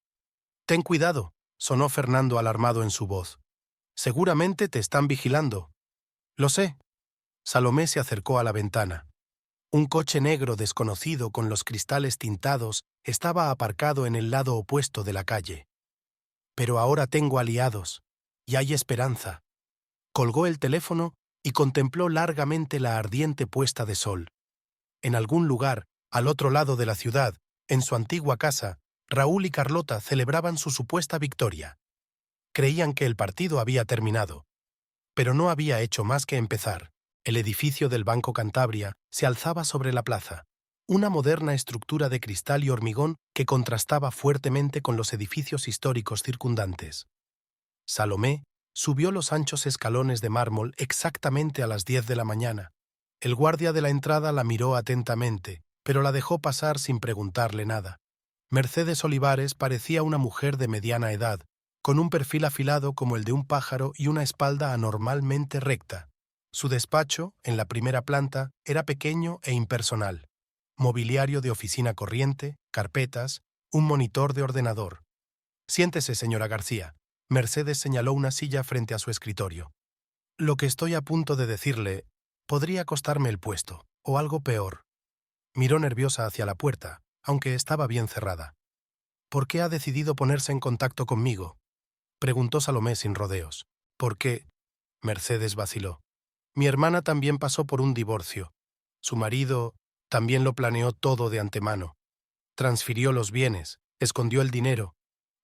«Ten cuidado», sonó Fernando alarmado en su voz. «Seguramente te están vigilando». «Lo sé». Salomé se acercó a la ventana. Un coche negro desconocido con los cristales tintados estaba aparcado en el lado opuesto de la calle. «Pero ahora tengo aliados, y hay esperanza», Colgó el teléfono y contempló largamente la ardiente puesta de sol. En algún lugar, al otro lado de la ciudad, en su antigua casa, Raúl y Carlota celebraban su supuesta victoria. Creían que el partido había terminado, pero no había hecho más que empezar. El edificio del Banco Cantabria se alzaba sobre la plaza, una moderna estructura de cristal y hormigón que contrastaba fuertemente con los edificios históricos circundantes. Salomé subió los anchos escalones de mármol exactamente a las 10 de la mañana. El guardia de la entrada la miró atentamente, pero la dejó pasar sin preguntarle nada. Mercedes Olivares parecía una mujer de mediana edad, con un perfil afilado como el de un pájaro y una espalda anormalmente recta. Su despacho, en la primera planta, era pequeño e impersonal. Mobiliario de oficina corriente, carpetas, un monitor de ordenador. «Siéntese, señora García». Mercedes señaló una silla frente a su escritorio. «Lo que estoy a punto de decirle podría costarme el puesto, o algo peor». Miró nerviosa hacia la puerta, aunque estaba bien cerrada. «¿Por qué ha decidido ponerse en contacto conmigo?», preguntó Salomé sin rodeos. «¿Por qué?». Mercedes vaciló. «Mi hermana también pasó por un divorcio. Su marido también lo planeó todo de antemano. Transfirió los bienes, escondió el dinero.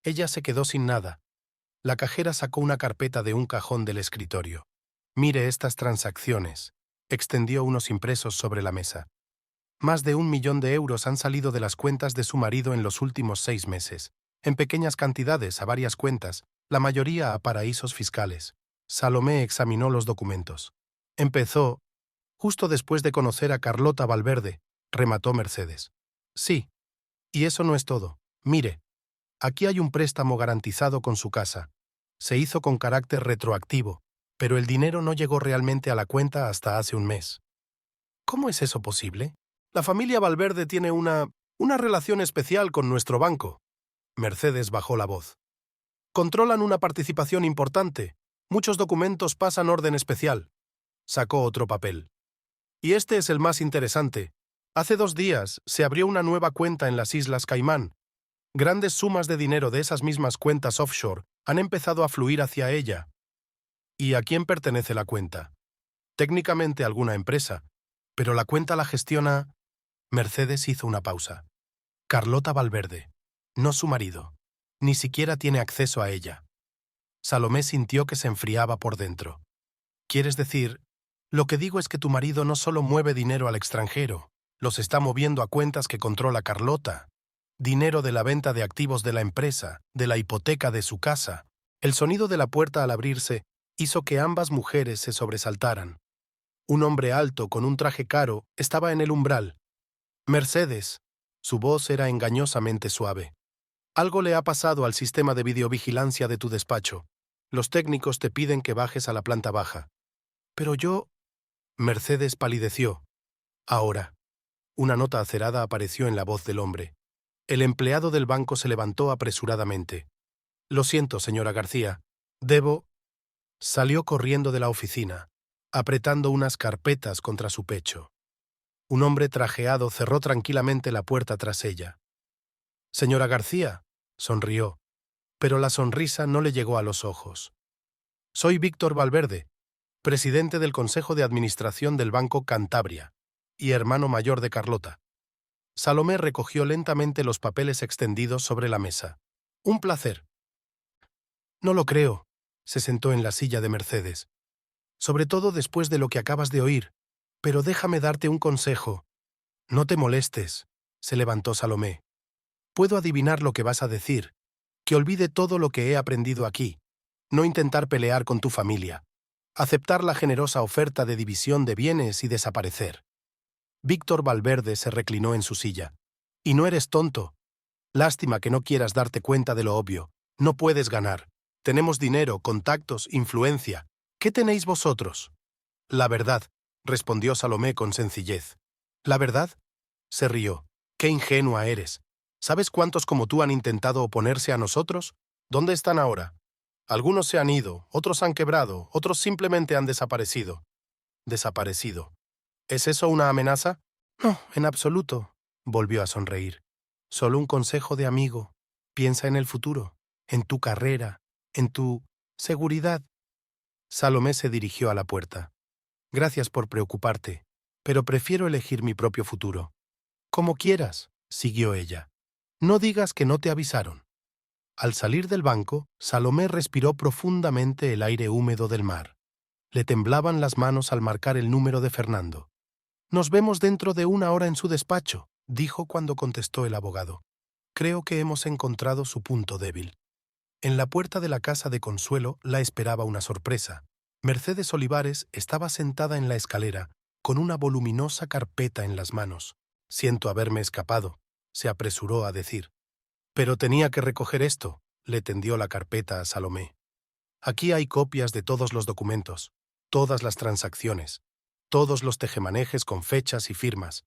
Ella se quedó sin nada». La cajera sacó una carpeta de un cajón del escritorio. «Mire estas transacciones». Extendió unos impresos sobre la mesa. Más de 1 millón de euros han salido de las cuentas de su marido en los últimos 6 meses, en pequeñas cantidades a varias cuentas, la mayoría a paraísos fiscales. Salomé examinó los documentos. Empezó, justo después de conocer a Carlota Valverde, remató Mercedes. «Sí, y eso no es todo. Mire, aquí hay un préstamo garantizado con su casa. Se hizo con carácter retroactivo, pero el dinero no llegó realmente a la cuenta hasta hace un mes». «¿Cómo es eso posible? La familia Valverde tiene una relación especial con nuestro banco». Mercedes bajó la voz. «Controlan una participación importante. Muchos documentos pasan orden especial». Sacó otro papel. «Y este es el más interesante. Hace 2 días se abrió una nueva cuenta en las Islas Caimán. Grandes sumas de dinero de esas mismas cuentas offshore han empezado a fluir hacia ella». «¿Y a quién pertenece la cuenta?». «Técnicamente a alguna empresa, pero la cuenta la gestiona…». Mercedes hizo una pausa. «Carlota Valverde, no su marido. Ni siquiera tiene acceso a ella». Salomé sintió que se enfriaba por dentro. «¿Quieres decir? Lo que digo es que tu marido no solo mueve dinero al extranjero, los está moviendo a cuentas que controla Carlota. Dinero de la venta de activos de la empresa, de la hipoteca de su casa». El sonido de la puerta al abrirse hizo que ambas mujeres se sobresaltaran. Un hombre alto con un traje caro estaba en el umbral. «Mercedes». Su voz era engañosamente suave. «Algo le ha pasado al sistema de videovigilancia de tu despacho. Los técnicos te piden que bajes a la planta baja». «Pero yo…». Mercedes palideció. «Ahora». Una nota acerada apareció en la voz del hombre. El empleado del banco se levantó apresuradamente. «Lo siento, señora García. Debo…». Salió corriendo de la oficina, apretando unas carpetas contra su pecho. Un hombre trajeado cerró tranquilamente la puerta tras ella. «Señora García», sonrió, pero la sonrisa no le llegó a los ojos. «Soy Víctor Valverde, presidente del Consejo de Administración del Banco Cantabria y hermano mayor de Carlota». Salomé recogió lentamente los papeles extendidos sobre la mesa. «Un placer». «No lo creo», se sentó en la silla de Mercedes. «Sobre todo después de lo que acabas de oír. Pero déjame darte un consejo». «No te molestes», se levantó Salomé. «Puedo adivinar lo que vas a decir. Que olvide todo lo que he aprendido aquí. No intentar pelear con tu familia. Aceptar la generosa oferta de división de bienes y desaparecer». Víctor Valverde se reclinó en su silla. «Y no eres tonto. Lástima que no quieras darte cuenta de lo obvio. No puedes ganar. Tenemos dinero, contactos, influencia. ¿Qué tenéis vosotros?». «La verdad», respondió Salomé con sencillez. «¿La verdad?», se rió. «Qué ingenua eres. ¿Sabes cuántos como tú han intentado oponerse a nosotros? ¿Dónde están ahora? Algunos se han ido, otros han quebrado, otros simplemente han desaparecido». «Desaparecido. ¿Es eso una amenaza?». «No, en absoluto», volvió a sonreír. «Solo un consejo de amigo. Piensa en el futuro, en tu carrera, en tu seguridad». Salomé se dirigió a la puerta. Gracias por preocuparte, pero prefiero elegir mi propio futuro. Como quieras, siguió ella. No digas que no te avisaron. Al salir del banco, Salomé respiró profundamente el aire húmedo del mar. Le temblaban las manos al marcar el número de Fernando. Nos vemos dentro de 1 hora en su despacho, dijo cuando contestó el abogado. Creo que hemos encontrado su punto débil. En la puerta de la casa de Consuelo la esperaba una sorpresa. Mercedes Olivares estaba sentada en la escalera, con una voluminosa carpeta en las manos. Siento haberme escapado, se apresuró a decir. Pero tenía que recoger esto, le tendió la carpeta a Salomé. Aquí hay copias de todos los documentos, todas las transacciones, todos los tejemanejes con fechas y firmas.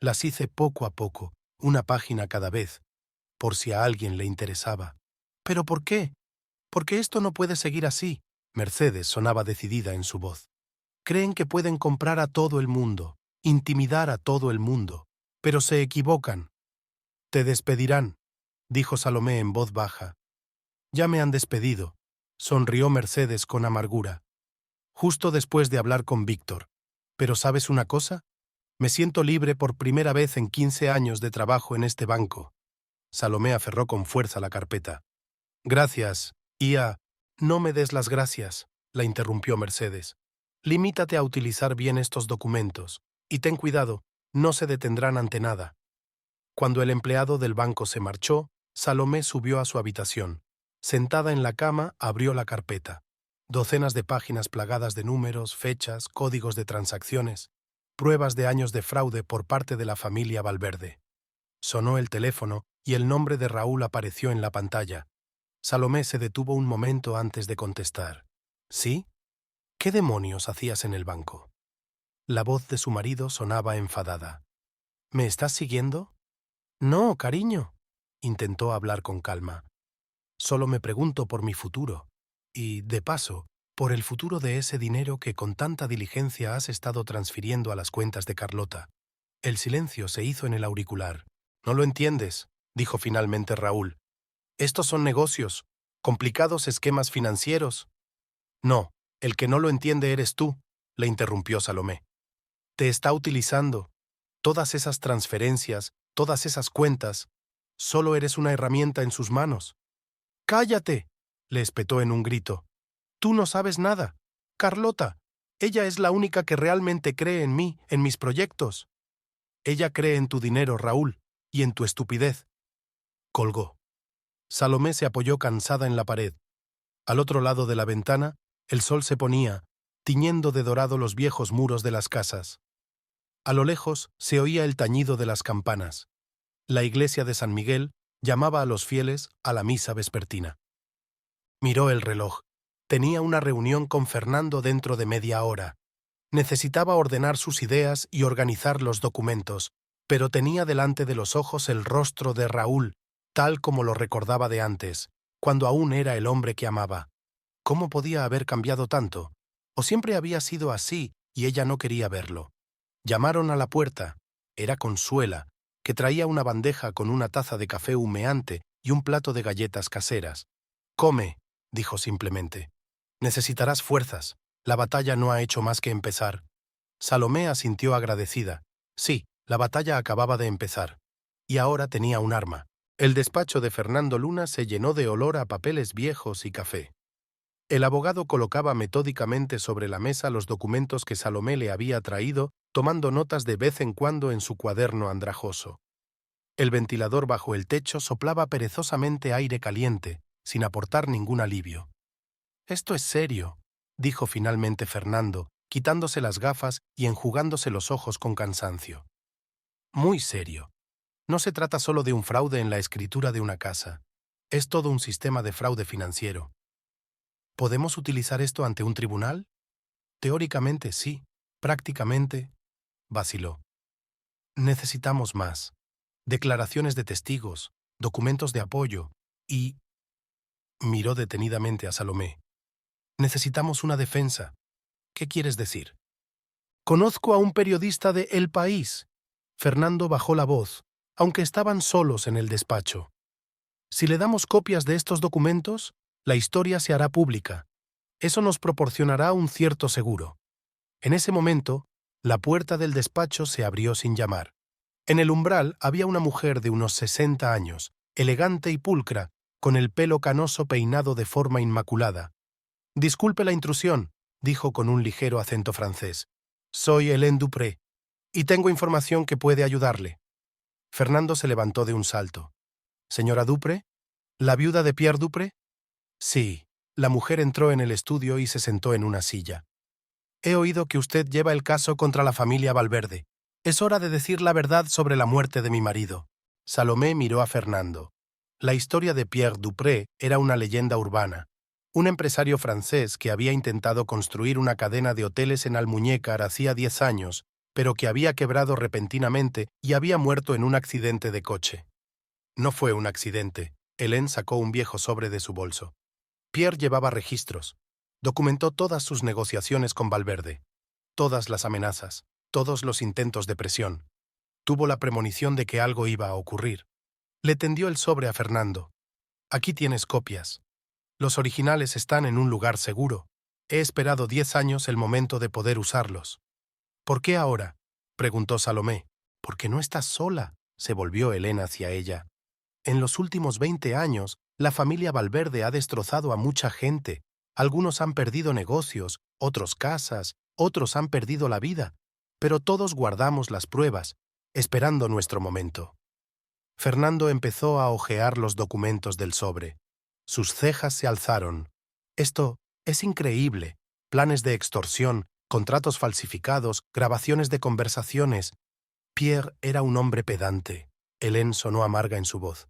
Las hice poco a poco, una página cada vez, por si a alguien le interesaba. ¿Pero por qué? Porque esto no puede seguir así. Mercedes sonaba decidida en su voz. Creen que pueden comprar a todo el mundo, intimidar a todo el mundo, pero se equivocan. Te despedirán, dijo Salomé en voz baja. Ya me han despedido, sonrió Mercedes con amargura. Justo después de hablar con Víctor. Pero ¿sabes una cosa? Me siento libre por primera vez en 15 años de trabajo en este banco. Salomé aferró con fuerza la carpeta. Gracias, Ia. No me des las gracias, la interrumpió Mercedes. Limítate a utilizar bien estos documentos, y ten cuidado, no se detendrán ante nada. Cuando el empleado del banco se marchó, Salomé subió a su habitación. Sentada en la cama, abrió la carpeta. Docenas de páginas plagadas de números, fechas, códigos de transacciones, pruebas de años de fraude por parte de la familia Valverde. Sonó el teléfono y el nombre de Raúl apareció en la pantalla. Salomé se detuvo un momento antes de contestar. ¿Sí? ¿Qué demonios hacías en el banco? La voz de su marido sonaba enfadada. ¿Me estás siguiendo? No, cariño. Intentó hablar con calma. Solo me pregunto por mi futuro. Y, de paso, por el futuro de ese dinero que con tanta diligencia has estado transfiriendo a las cuentas de Carlota. El silencio se hizo en el auricular. No lo entiendes, dijo finalmente Raúl. Estos son negocios, complicados esquemas financieros. No, el que no lo entiende eres tú, le interrumpió Salomé. Te está utilizando. Todas esas transferencias, todas esas cuentas, solo eres una herramienta en sus manos. ¡Cállate!, le espetó en un grito. Tú no sabes nada. Carlota, ella es la única que realmente cree en mí, en mis proyectos. Ella cree en tu dinero, Raúl, y en tu estupidez. Colgó. Salomé se apoyó cansada en la pared. Al otro lado de la ventana, el sol se ponía, tiñendo de dorado los viejos muros de las casas. A lo lejos se oía el tañido de las campanas. La iglesia de San Miguel llamaba a los fieles a la misa vespertina. Miró el reloj. Tenía una reunión con Fernando dentro de media hora. Necesitaba ordenar sus ideas y organizar los documentos, pero tenía delante de los ojos el rostro de Raúl, tal como lo recordaba de antes, cuando aún era el hombre que amaba. ¿Cómo podía haber cambiado tanto? ¿O siempre había sido así y ella no quería verlo? Llamaron a la puerta. Era Consuela, que traía una bandeja con una taza de café humeante y un plato de galletas caseras. «Come», dijo simplemente. «Necesitarás fuerzas. La batalla no ha hecho más que empezar». Salomé asintió agradecida. Sí, la batalla acababa de empezar. Y ahora tenía un arma. El despacho de Fernando Luna se llenó de olor a papeles viejos y café. El abogado colocaba metódicamente sobre la mesa los documentos que Salomé le había traído, tomando notas de vez en cuando en su cuaderno andrajoso. El ventilador bajo el techo soplaba perezosamente aire caliente, sin aportar ningún alivio. «Esto es serio», dijo finalmente Fernando, quitándose las gafas y enjugándose los ojos con cansancio. «Muy serio. No se trata solo de un fraude en la escritura de una casa. Es todo un sistema de fraude financiero. ¿Podemos utilizar esto ante un tribunal? Teóricamente sí, prácticamente, vaciló. Necesitamos más. Declaraciones de testigos, documentos de apoyo y... Miró detenidamente a Salomé. Necesitamos una defensa. ¿Qué quieres decir? Conozco a un periodista de El País. Fernando bajó la voz, aunque estaban solos en el despacho. Si le damos copias de estos documentos, la historia se hará pública. Eso nos proporcionará un cierto seguro. En ese momento, la puerta del despacho se abrió sin llamar. En el umbral había una mujer de unos 60 años, elegante y pulcra, con el pelo canoso peinado de forma inmaculada. «Disculpe la intrusión», dijo con un ligero acento francés. «Soy Hélène Dupré, y tengo información que puede ayudarle». Fernando se levantó de un salto. «¿Señora Dupré? ¿La viuda de Pierre Dupré?» «Sí». La mujer entró en el estudio y se sentó en una silla. «He oído que usted lleva el caso contra la familia Valverde. Es hora de decir la verdad sobre la muerte de mi marido». Salomé miró a Fernando. La historia de Pierre Dupré era una leyenda urbana. Un empresario francés que había intentado construir una cadena de hoteles en Almuñécar hacía 10 años, pero que había quebrado repentinamente y había muerto en un accidente de coche. No fue un accidente. Hélène sacó un viejo sobre de su bolso. Pierre llevaba registros. Documentó todas sus negociaciones con Valverde, todas las amenazas, todos los intentos de presión. Tuvo la premonición de que algo iba a ocurrir. Le tendió el sobre a Fernando. «Aquí tienes copias. Los originales están en un lugar seguro. He esperado 10 años el momento de poder usarlos». «¿Por qué ahora?», preguntó Salomé. «Porque no estás sola», se volvió Hélène hacia ella. «En los últimos 20 años, la familia Valverde ha destrozado a mucha gente. Algunos han perdido negocios, otros casas, otros han perdido la vida. Pero todos guardamos las pruebas, esperando nuestro momento». Fernando empezó a hojear los documentos del sobre. Sus cejas se alzaron. «Esto es increíble. Planes de extorsión, contratos falsificados, grabaciones de conversaciones». Pierre era un hombre pedante. Hélène sonó amarga en su voz.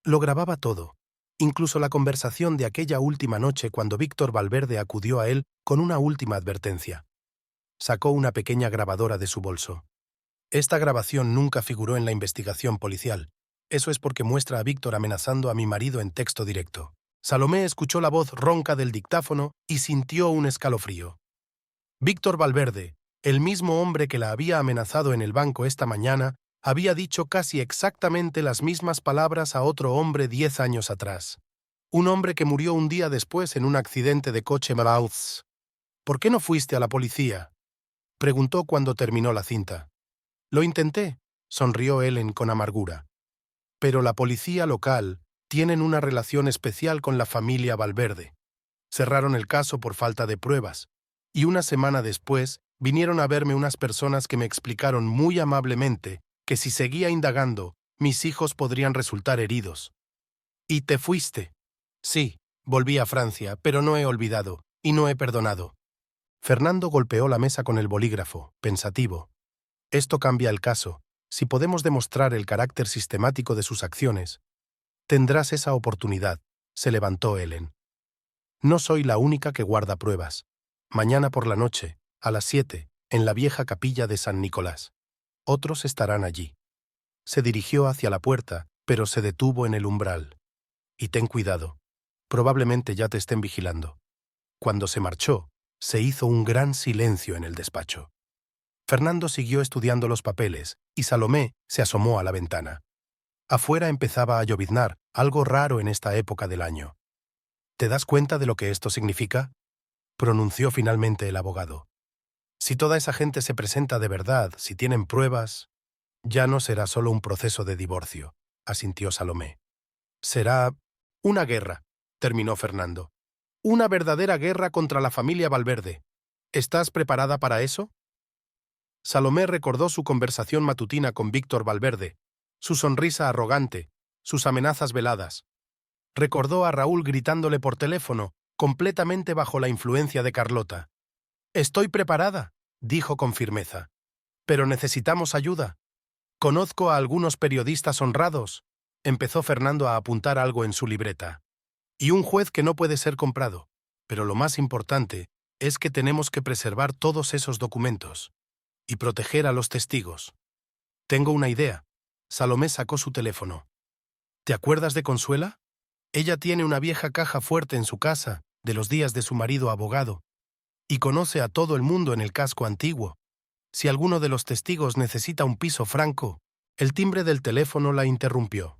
Lo grababa todo, incluso la conversación de aquella última noche cuando Víctor Valverde acudió a él con una última advertencia. Sacó una pequeña grabadora de su bolso. «Esta grabación nunca figuró en la investigación policial. Eso es porque muestra a Víctor amenazando a mi marido en texto directo». Salomé escuchó la voz ronca del dictáfono y sintió un escalofrío. Víctor Valverde, el mismo hombre que la había amenazado en el banco esta mañana, había dicho casi exactamente las mismas palabras a otro hombre 10 años atrás. Un hombre que murió un día después en un accidente de coche en Valls. «¿Por qué no fuiste a la policía?», preguntó cuando terminó la cinta. «Lo intenté», sonrió Hélène con amargura. «Pero la policía local tienen una relación especial con la familia Valverde. Cerraron el caso por falta de pruebas, y una semana después vinieron a verme unas personas que me explicaron muy amablemente que si seguía indagando, mis hijos podrían resultar heridos». «¿Y te fuiste?» «Sí, volví a Francia, pero no he olvidado, y no he perdonado». Fernando golpeó la mesa con el bolígrafo, pensativo. «Esto cambia el caso. Si podemos demostrar el carácter sistemático de sus acciones, tendrás esa oportunidad», se levantó Hélène. «No soy la única que guarda pruebas. Mañana por la noche, a las 7, en la vieja capilla de San Nicolás. Otros estarán allí». Se dirigió hacia la puerta, pero se detuvo en el umbral. «Y ten cuidado. Probablemente ya te estén vigilando». Cuando se marchó, se hizo un gran silencio en el despacho. Fernando siguió estudiando los papeles y Salomé se asomó a la ventana. Afuera empezaba a lloviznar, algo raro en esta época del año. «¿Te das cuenta de lo que esto significa?», pronunció finalmente el abogado. «Si toda esa gente se presenta de verdad, si tienen pruebas, ya no será solo un proceso de divorcio», asintió Salomé. «Será una guerra», terminó Fernando. «Una verdadera guerra contra la familia Valverde. ¿Estás preparada para eso?». Salomé recordó su conversación matutina con Víctor Valverde, su sonrisa arrogante, sus amenazas veladas. Recordó a Raúl gritándole por teléfono, completamente bajo la influencia de Carlota. «Estoy preparada», dijo con firmeza. «Pero necesitamos ayuda. Conozco a algunos periodistas honrados», empezó Fernando a apuntar algo en su libreta. «Y un juez que no puede ser comprado. Pero lo más importante es que tenemos que preservar todos esos documentos y proteger a los testigos. Tengo una idea». Salomé sacó su teléfono. «¿Te acuerdas de Consuela? Ella tiene una vieja caja fuerte en su casa, de los días de su marido abogado, y conoce a todo el mundo en el casco antiguo. Si alguno de los testigos necesita un piso franco». El timbre del teléfono la interrumpió.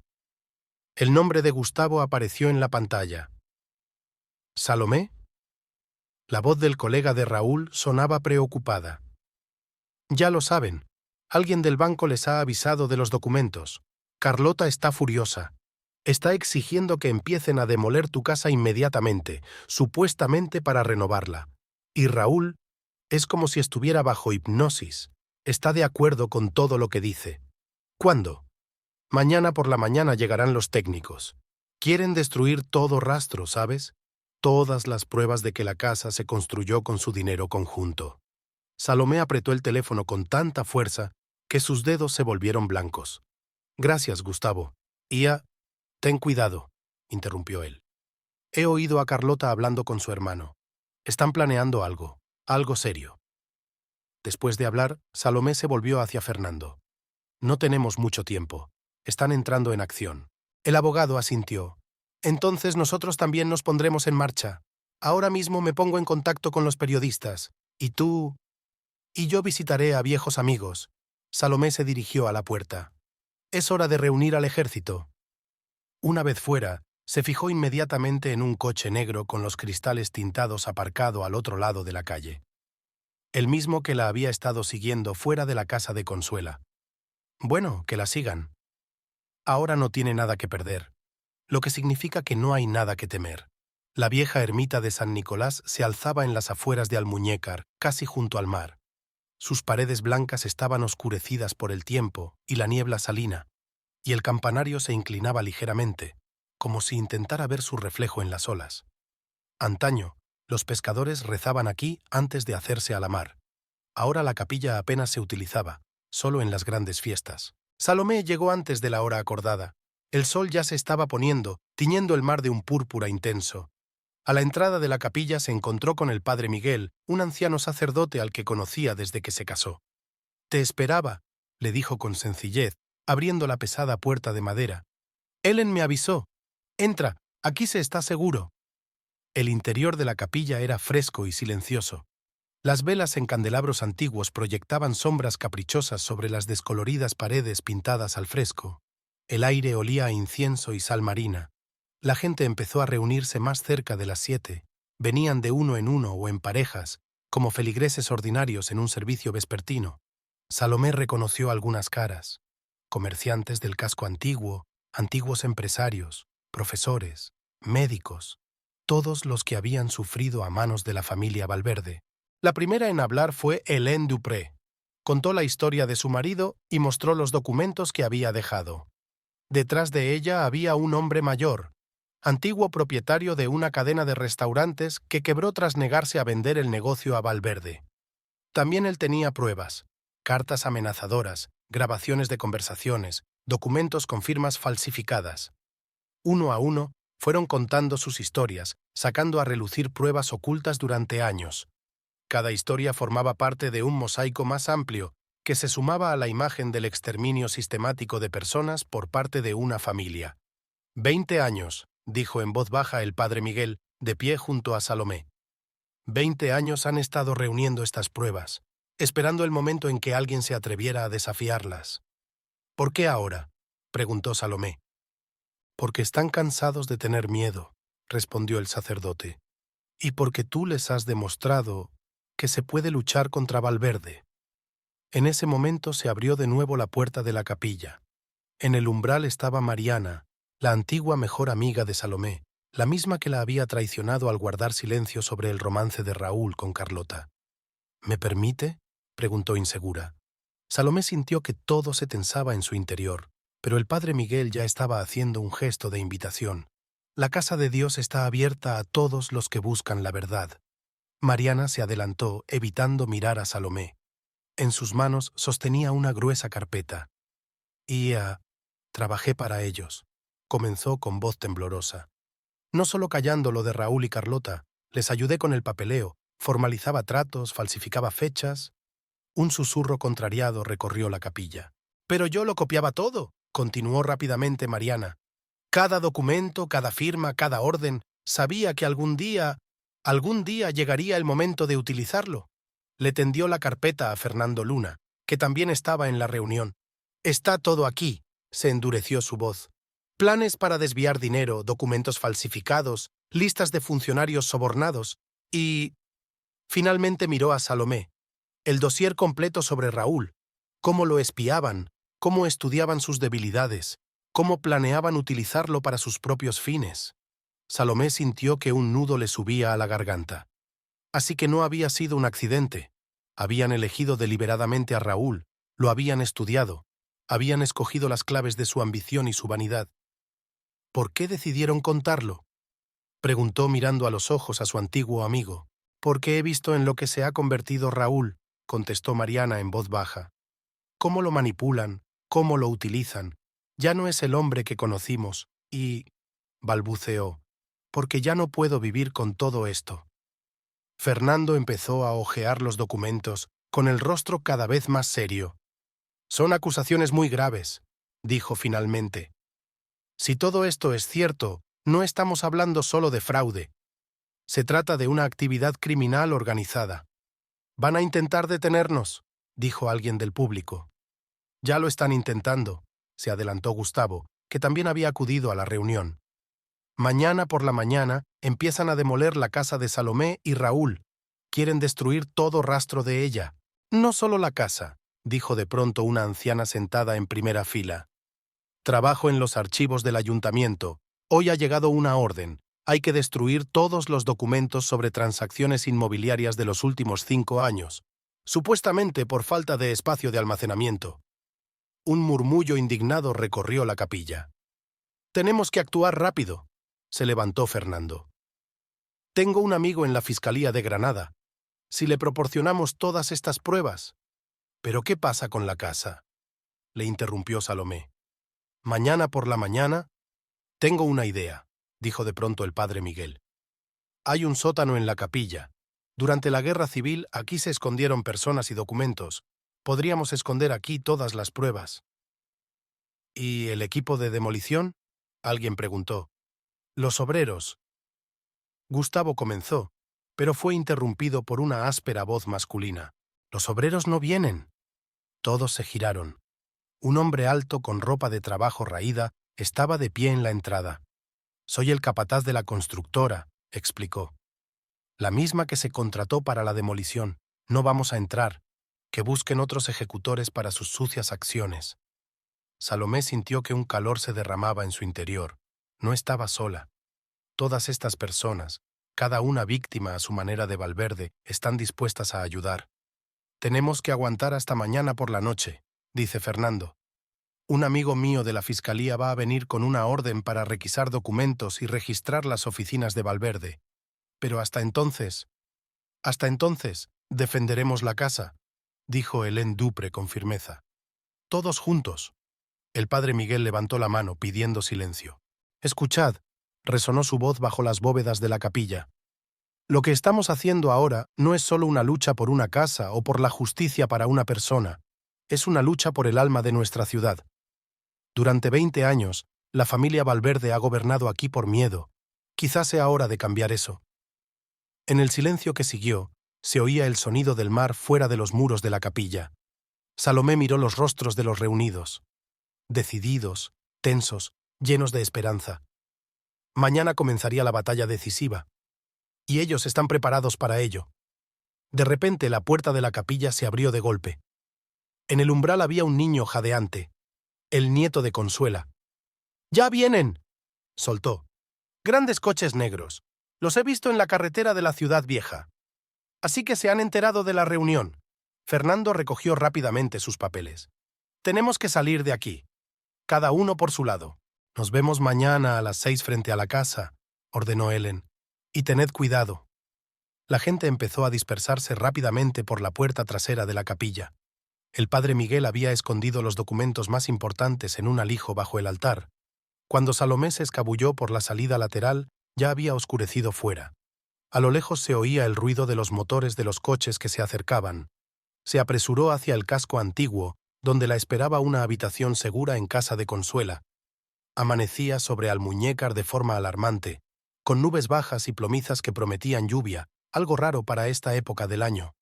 El nombre de Gustavo apareció en la pantalla. «¿Salomé?». La voz del colega de Raúl sonaba preocupada. Ya lo saben. Alguien del banco les ha avisado de los documentos. Carlota está furiosa. Está exigiendo que empiecen a demoler tu casa inmediatamente, supuestamente para renovarla. Y Raúl es como si estuviera bajo hipnosis. Está de acuerdo con todo lo que dice. ¿Cuándo? Mañana por la mañana llegarán los técnicos. Quieren destruir todo rastro, ¿sabes? Todas las pruebas de que la casa se construyó con su dinero conjunto. Salomé apretó el teléfono con tanta fuerza que sus dedos se volvieron blancos. Gracias, Gustavo. Ten cuidado, interrumpió él. He oído a Carlota hablando con su hermano. Están planeando algo serio. Después de hablar, Salomé se volvió hacia Fernando. No tenemos mucho tiempo. Están entrando en acción. El abogado asintió. Entonces nosotros también nos pondremos en marcha. Ahora mismo me pongo en contacto con los periodistas. ¿Y tú? Y yo visitaré a viejos amigos. Salomé se dirigió a la puerta. Es hora de reunir al ejército. Una vez fuera, se fijó inmediatamente en un coche negro con los cristales tintados aparcado al otro lado de la calle. El mismo que la había estado siguiendo fuera de la casa de Consuela. Bueno, que la sigan. Ahora no tiene nada que perder, lo que significa que no hay nada que temer. La vieja ermita de San Nicolás se alzaba en las afueras de Almuñécar, casi junto al mar. Sus paredes blancas estaban oscurecidas por el tiempo y la niebla salina, y el campanario se inclinaba ligeramente, como si intentara ver su reflejo en las olas. Antaño, los pescadores rezaban aquí antes de hacerse a la mar. Ahora la capilla apenas se utilizaba, solo en las grandes fiestas. Salomé llegó antes de la hora acordada. El sol ya se estaba poniendo, tiñendo el mar de un púrpura intenso. A la entrada de la capilla se encontró con el padre Miguel, un anciano sacerdote al que conocía desde que se casó. «Te esperaba», le dijo con sencillez, abriendo la pesada puerta de madera. «Ellen me avisó. Entra, aquí se está seguro». El interior de la capilla era fresco y silencioso. Las velas en candelabros antiguos proyectaban sombras caprichosas sobre las descoloridas paredes pintadas al fresco. El aire olía a incienso y sal marina. La gente empezó a reunirse más cerca de las 7. Venían de uno en uno o en parejas, como feligreses ordinarios en un servicio vespertino. Salomé reconoció algunas caras. Comerciantes del casco antiguo, antiguos empresarios, profesores, médicos, todos los que habían sufrido a manos de la familia Valverde. La primera en hablar fue Hélène Dupré. Contó la historia de su marido y mostró los documentos que había dejado. Detrás de ella había un hombre mayor, antiguo propietario de una cadena de restaurantes que quebró tras negarse a vender el negocio a Valverde. También él tenía pruebas, cartas amenazadoras, grabaciones de conversaciones, documentos con firmas falsificadas. Uno a uno, fueron contando sus historias, sacando a relucir pruebas ocultas durante años. Cada historia formaba parte de un mosaico más amplio que se sumaba a la imagen del exterminio sistemático de personas por parte de una familia. 20 años, dijo en voz baja el padre Miguel, de pie junto a Salomé. 20 años han estado reuniendo estas pruebas, esperando el momento en que alguien se atreviera a desafiarlas. ¿Por qué ahora?, preguntó Salomé. Porque están cansados de tener miedo, respondió el sacerdote, y porque tú les has demostrado que se puede luchar contra Valverde. En ese momento se abrió de nuevo la puerta de la capilla. En el umbral estaba Mariana, la antigua mejor amiga de Salomé, la misma que la había traicionado al guardar silencio sobre el romance de Raúl con Carlota. ¿Me permite?, preguntó insegura. Salomé sintió que todo se tensaba en su interior, pero el padre Miguel ya estaba haciendo un gesto de invitación. La casa de Dios está abierta a todos los que buscan la verdad. Mariana se adelantó, evitando mirar a Salomé. En sus manos sostenía una gruesa carpeta. Trabajé para ellos, comenzó con voz temblorosa. No solo callando lo de Raúl y Carlota, les ayudé con el papeleo, formalizaba tratos, falsificaba fechas. Un susurro contrariado recorrió la capilla. «Pero yo lo copiaba todo», continuó rápidamente Mariana. «Cada documento, cada firma, cada orden, sabía que algún día llegaría el momento de utilizarlo». Le tendió la carpeta a Fernando Luna, que también estaba en la reunión. «Está todo aquí», se endureció su voz. «Planes para desviar dinero, documentos falsificados, listas de funcionarios sobornados y Finalmente miró a Salomé. El dossier completo sobre Raúl, cómo lo espiaban, cómo estudiaban sus debilidades, cómo planeaban utilizarlo para sus propios fines. Salomé sintió que un nudo le subía a la garganta. Así que no había sido un accidente. Habían elegido deliberadamente a Raúl, lo habían estudiado, habían escogido las claves de su ambición y su vanidad. ¿Por qué decidieron contarlo? Preguntó mirando a los ojos a su antiguo amigo. Porque he visto en lo que se ha convertido Raúl, contestó Mariana en voz baja. Cómo lo manipulan, cómo lo utilizan. Ya no es el hombre que conocimos, y... balbuceó, porque ya no puedo vivir con todo esto. Fernando empezó a hojear los documentos, con el rostro cada vez más serio. Son acusaciones muy graves, dijo finalmente. Si todo esto es cierto, no estamos hablando solo de fraude. Se trata de una actividad criminal organizada. Van a intentar detenernos, dijo alguien del público. Ya lo están intentando, se adelantó Gustavo, que también había acudido a la reunión. Mañana por la mañana empiezan a demoler la casa de Salomé y Raúl. Quieren destruir todo rastro de ella. No solo la casa, dijo de pronto una anciana sentada en primera fila. Trabajo en los archivos del ayuntamiento. Hoy ha llegado una orden. Hay que destruir todos los documentos sobre transacciones inmobiliarias de los últimos 5 años, supuestamente por falta de espacio de almacenamiento. Un murmullo indignado recorrió la capilla. Tenemos que actuar rápido, se levantó Fernando. Tengo un amigo en la Fiscalía de Granada. Si le proporcionamos todas estas pruebas. ¿Pero qué pasa con la casa?, le interrumpió Salomé. Mañana por la mañana. Tengo una idea, dijo de pronto el padre Miguel. Hay un sótano en la capilla. Durante la guerra civil aquí se escondieron personas y documentos. Podríamos esconder aquí todas las pruebas. ¿Y el equipo de demolición?, alguien preguntó. Los obreros. Gustavo comenzó, pero fue interrumpido por una áspera voz masculina. Los obreros no vienen. Todos se giraron. Un hombre alto con ropa de trabajo raída estaba de pie en la entrada. Soy el capataz de la constructora, explicó. La misma que se contrató para la demolición. No vamos a entrar. Que busquen otros ejecutores para sus sucias acciones. Salomé sintió que un calor se derramaba en su interior. No estaba sola. Todas estas personas, cada una víctima a su manera de Valverde, están dispuestas a ayudar. Tenemos que aguantar hasta mañana por la noche, dice Fernando. Un amigo mío de la Fiscalía va a venir con una orden para requisar documentos y registrar las oficinas de Valverde. Pero hasta entonces, defenderemos la casa, dijo Hélène Dupre con firmeza. Todos juntos. El padre Miguel levantó la mano pidiendo silencio. Escuchad, resonó su voz bajo las bóvedas de la capilla. Lo que estamos haciendo ahora no es solo una lucha por una casa o por la justicia para una persona, es una lucha por el alma de nuestra ciudad. Durante 20 años, la familia Valverde ha gobernado aquí por miedo. Quizás sea hora de cambiar eso. En el silencio que siguió, se oía el sonido del mar fuera de los muros de la capilla. Salomé miró los rostros de los reunidos. Decididos, tensos, llenos de esperanza. Mañana comenzaría la batalla decisiva. Y ellos están preparados para ello. De repente la puerta de la capilla se abrió de golpe. En el umbral había un niño jadeante, el nieto de Consuela. ¡Ya vienen!, soltó. Grandes coches negros. Los he visto en la carretera de la ciudad vieja. Así que se han enterado de la reunión. Fernando recogió rápidamente sus papeles. Tenemos que salir de aquí. Cada uno por su lado. Nos vemos mañana a las 6 frente a la casa, ordenó Hélène. Y tened cuidado. La gente empezó a dispersarse rápidamente por la puerta trasera de la capilla. El padre Miguel había escondido los documentos más importantes en un alijo bajo el altar. Cuando Salomé se escabulló por la salida lateral, ya había oscurecido fuera. A lo lejos se oía el ruido de los motores de los coches que se acercaban. Se apresuró hacia el casco antiguo, donde la esperaba una habitación segura en casa de Consuela. Amanecía sobre Almuñécar de forma alarmante, con nubes bajas y plomizas que prometían lluvia, algo raro para esta época del año.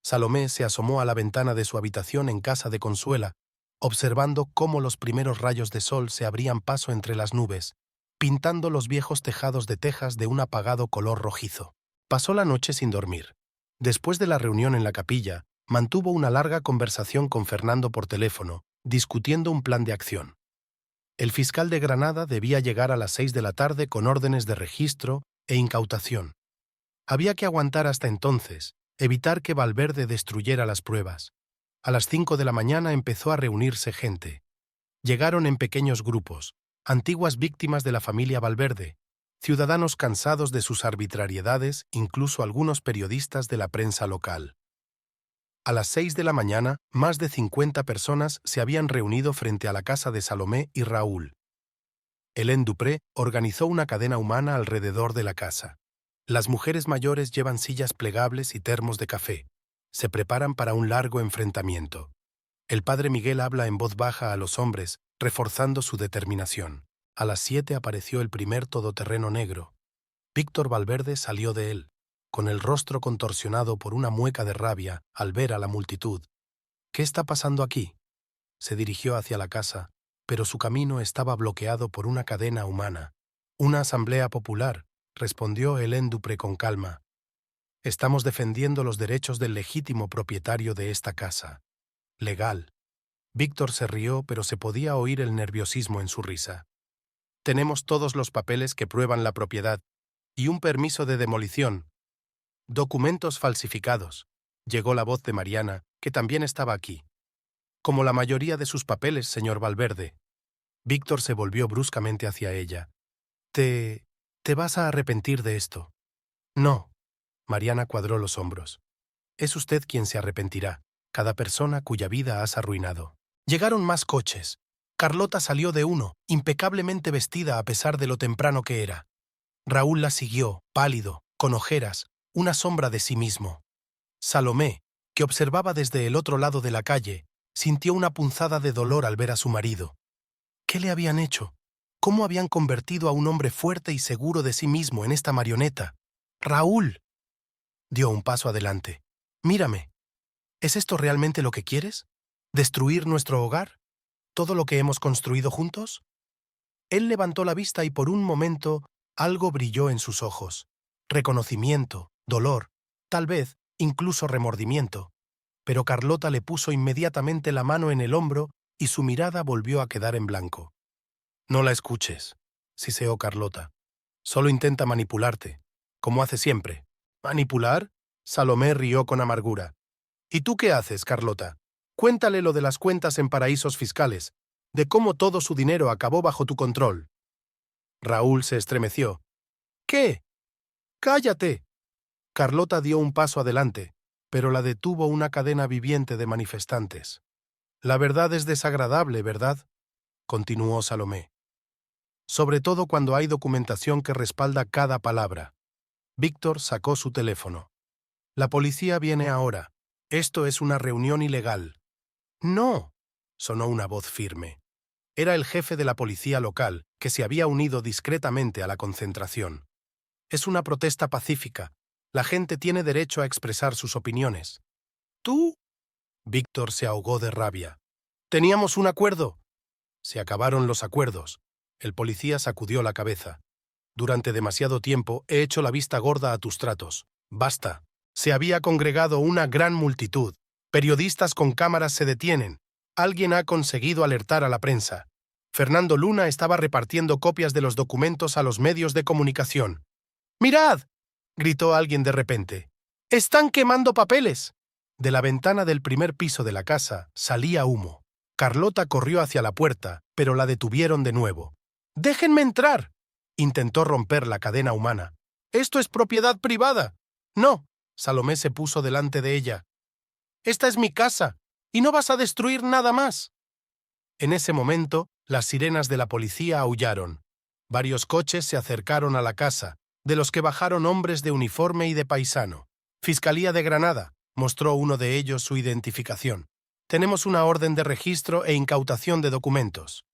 Salomé se asomó a la ventana de su habitación en casa de Consuela, observando cómo los primeros rayos de sol se abrían paso entre las nubes, pintando los viejos tejados de tejas de un apagado color rojizo. Pasó la noche sin dormir. Después de la reunión en la capilla, mantuvo una larga conversación con Fernando por teléfono, discutiendo un plan de acción. El fiscal de Granada debía llegar a las 6 de la tarde con órdenes de registro e incautación. Había que aguantar hasta entonces, evitar que Valverde destruyera las pruebas. A las 5 de la mañana empezó a reunirse gente. Llegaron en pequeños grupos, antiguas víctimas de la familia Valverde, ciudadanos cansados de sus arbitrariedades, incluso algunos periodistas de la prensa local. A las 6 de la mañana, más de 50 personas se habían reunido frente a la casa de Salomé y Raúl. Hélène Dupré organizó una cadena humana alrededor de la casa. Las mujeres mayores llevan sillas plegables y termos de café. Se preparan para un largo enfrentamiento. El padre Miguel habla en voz baja a los hombres, reforzando su determinación. A las 7 apareció el primer todoterreno negro. Víctor Valverde salió de él, con el rostro contorsionado por una mueca de rabia al ver a la multitud. ¿Qué está pasando aquí? Se dirigió hacia la casa, pero su camino estaba bloqueado por una cadena humana. Una asamblea popular, respondió Hélène Dupré con calma. Estamos defendiendo los derechos del legítimo propietario de esta casa. Legal. Víctor se rió, pero se podía oír el nerviosismo en su risa. Tenemos todos los papeles que prueban la propiedad y un permiso de demolición. Documentos falsificados. Llegó la voz de Mariana, que también estaba aquí. Como la mayoría de sus papeles, señor Valverde. Víctor se volvió bruscamente hacia ella. Te vas a arrepentir de esto. No. Mariana cuadró los hombros. Es usted quien se arrepentirá, cada persona cuya vida has arruinado. Llegaron más coches. Carlota salió de uno, impecablemente vestida a pesar de lo temprano que era. Raúl la siguió, pálido, con ojeras, una sombra de sí mismo. Salomé, que observaba desde el otro lado de la calle, sintió una punzada de dolor al ver a su marido. ¿Qué le habían hecho? ¿Cómo habían convertido a un hombre fuerte y seguro de sí mismo en esta marioneta? ¡Raúl! Dio un paso adelante. Mírame. ¿Es esto realmente lo que quieres? ¿Destruir nuestro hogar? ¿Todo lo que hemos construido juntos? Él levantó la vista y por un momento algo brilló en sus ojos. Reconocimiento, dolor, tal vez incluso remordimiento. Pero Carlota le puso inmediatamente la mano en el hombro y su mirada volvió a quedar en blanco. No la escuches, siseó Carlota. Solo intenta manipularte, como hace siempre. ¿Manipular? Salomé rió con amargura. ¿Y tú qué haces, Carlota? Cuéntale lo de las cuentas en paraísos fiscales, de cómo todo su dinero acabó bajo tu control. Raúl se estremeció. ¿Qué? ¡Cállate! Carlota dio un paso adelante, pero la detuvo una cadena viviente de manifestantes. La verdad es desagradable, ¿verdad? Continuó Salomé. Sobre todo cuando hay documentación que respalda cada palabra. Víctor sacó su teléfono. La policía viene ahora. Esto es una reunión ilegal. No, sonó una voz firme. Era el jefe de la policía local, que se había unido discretamente a la concentración. Es una protesta pacífica. La gente tiene derecho a expresar sus opiniones. ¿Tú? Víctor se ahogó de rabia. Teníamos un acuerdo. Se acabaron los acuerdos. El policía sacudió la cabeza. Durante demasiado tiempo he hecho la vista gorda a tus tratos. Basta. Se había congregado una gran multitud. Periodistas con cámaras se detienen. Alguien ha conseguido alertar a la prensa. Fernando Luna estaba repartiendo copias de los documentos a los medios de comunicación. ¡Mirad!, gritó alguien de repente. ¡Están quemando papeles! De la ventana del primer piso de la casa salía humo. Carlota corrió hacia la puerta, pero la detuvieron de nuevo. ¡Déjenme entrar! Intentó romper la cadena humana. ¡Esto es propiedad privada! No. Salomé se puso delante de ella. Esta es mi casa, y no vas a destruir nada más. En ese momento, las sirenas de la policía aullaron. Varios coches se acercaron a la casa, de los que bajaron hombres de uniforme y de paisano. Fiscalía de Granada, mostró uno de ellos su identificación. Tenemos una orden de registro e incautación de documentos.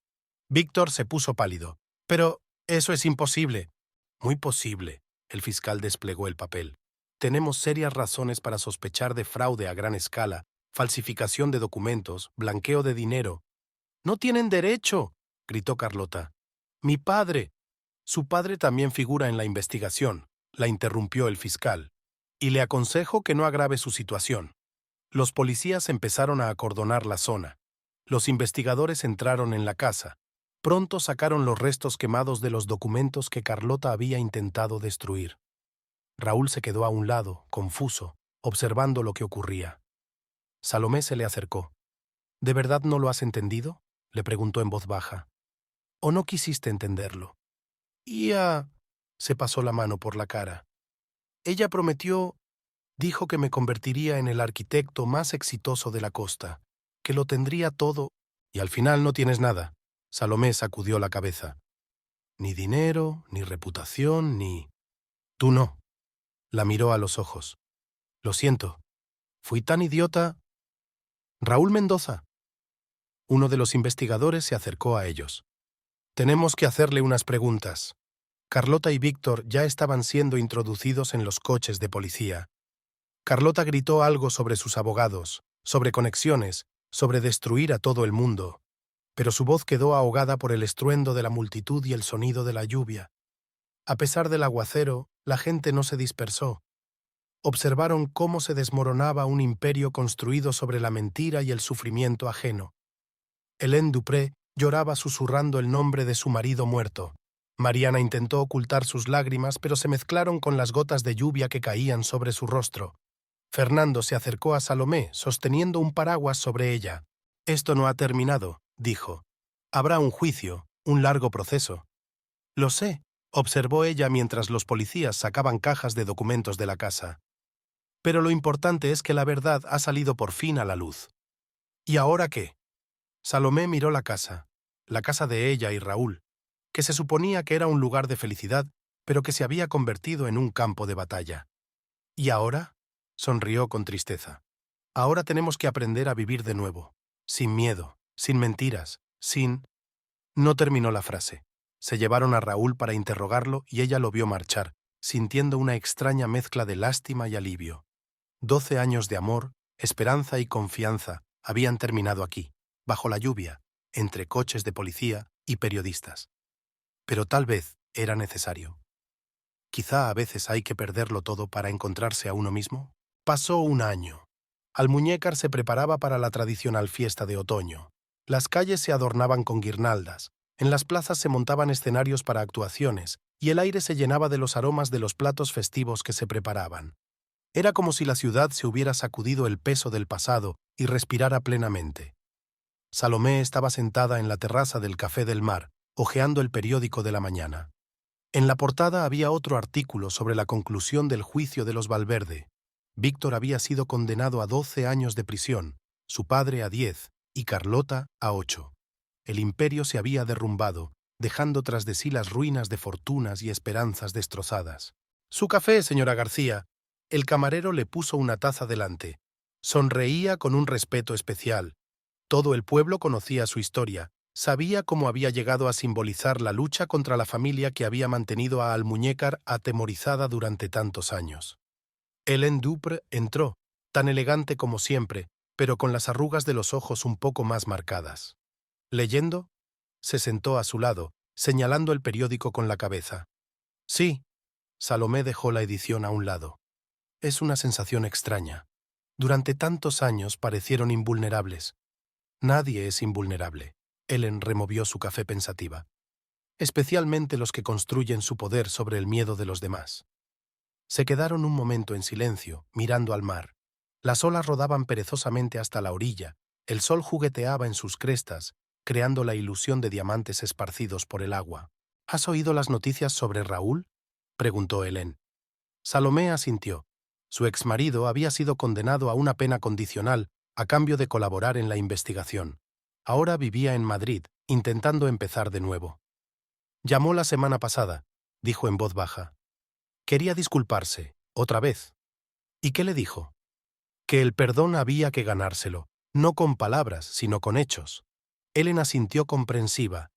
Víctor se puso pálido. Pero eso es imposible. Muy posible. El fiscal desplegó el papel. Tenemos serias razones para sospechar de fraude a gran escala, falsificación de documentos, blanqueo de dinero. ¡No tienen derecho!, gritó Carlota. Mi padre. Su padre también figura en la investigación, la interrumpió el fiscal. y le aconsejo que no agrave su situación. Los policías empezaron a acordonar la zona. Los investigadores entraron en la casa. Pronto sacaron los restos quemados de los documentos que Carlota había intentado destruir. Raúl se quedó a un lado, confuso, observando lo que ocurría. Salomé se le acercó. ¿De verdad no lo has entendido?, le preguntó en voz baja. ¿O no quisiste entenderlo? Ia se pasó la mano por la cara. Ella dijo que me convertiría en el arquitecto más exitoso de la costa, que lo tendría todo, y al final no tienes nada. Salomé sacudió la cabeza. Ni dinero, ni reputación, ni... Tú no. La miró a los ojos. Lo siento. Fui tan idiota. Raúl Mendoza. Uno de los investigadores se acercó a ellos. Tenemos que hacerle unas preguntas. Carlota y Víctor ya estaban siendo introducidos en los coches de policía. Carlota gritó algo sobre sus abogados, sobre conexiones, sobre destruir a todo el mundo, pero su voz quedó ahogada por el estruendo de la multitud y el sonido de la lluvia. A pesar del aguacero, la gente no se dispersó. Observaron cómo se desmoronaba un imperio construido sobre la mentira y el sufrimiento ajeno. Hélène Dupré lloraba susurrando el nombre de su marido muerto. Mariana intentó ocultar sus lágrimas, pero se mezclaron con las gotas de lluvia que caían sobre su rostro. Fernando se acercó a Salomé, sosteniendo un paraguas sobre ella. Esto no ha terminado, dijo. Habrá un juicio, un largo proceso. Lo sé, observó ella mientras los policías sacaban cajas de documentos de la casa. Pero lo importante es que la verdad ha salido por fin a la luz. ¿Y ahora qué? Salomé miró la casa de ella y Raúl, que se suponía que era un lugar de felicidad, pero que se había convertido en un campo de batalla. ¿Y ahora? Sonrió con tristeza. Ahora tenemos que aprender a vivir de nuevo, sin miedo, sin mentiras, sin... No terminó la frase. Se llevaron a Raúl para interrogarlo y ella lo vio marchar, sintiendo una extraña mezcla de lástima y alivio. 12 años de amor, esperanza y confianza habían terminado aquí, bajo la lluvia, entre coches de policía y periodistas. Pero tal vez era necesario. Quizá a veces hay que perderlo todo para encontrarse a uno mismo. Pasó un año. Almuñécar se preparaba para la tradicional fiesta de otoño. Las calles se adornaban con guirnaldas, en las plazas se montaban escenarios para actuaciones, y el aire se llenaba de los aromas de los platos festivos que se preparaban. Era como si la ciudad se hubiera sacudido el peso del pasado y respirara plenamente. Salomé estaba sentada en la terraza del Café del Mar, hojeando el periódico de la mañana. En la portada había otro artículo sobre la conclusión del juicio de los Valverde. Víctor había sido condenado a 12 años de prisión, su padre a 10 y Carlota a 8. El imperio se había derrumbado, dejando tras de sí las ruinas de fortunas y esperanzas destrozadas. «Su café, señora García». El camarero le puso una taza delante. Sonreía con un respeto especial. Todo el pueblo conocía su historia, sabía cómo había llegado a simbolizar la lucha contra la familia que había mantenido a Almuñécar atemorizada durante tantos años. Hélène Dupré entró, tan elegante como siempre, pero con las arrugas de los ojos un poco más marcadas. Leyendo, se sentó a su lado, señalando el periódico con la cabeza. Sí, Salomé dejó la edición a un lado. Es una sensación extraña. Durante tantos años parecieron invulnerables. Nadie es invulnerable. Hélène removió su café pensativa. Especialmente los que construyen su poder sobre el miedo de los demás. Se quedaron un momento en silencio, mirando al mar. Las olas rodaban perezosamente hasta la orilla, el sol jugueteaba en sus crestas, creando la ilusión de diamantes esparcidos por el agua. ¿Has oído las noticias sobre Raúl?, preguntó Hélène. Salomé asintió. Su exmarido había sido condenado a una pena condicional a cambio de colaborar en la investigación. Ahora vivía en Madrid, intentando empezar de nuevo. Llamó la semana pasada, dijo en voz baja. Quería disculparse, otra vez. ¿Y qué le dijo? Que el perdón había que ganárselo, no con palabras, sino con hechos. Hélène asintió comprensiva.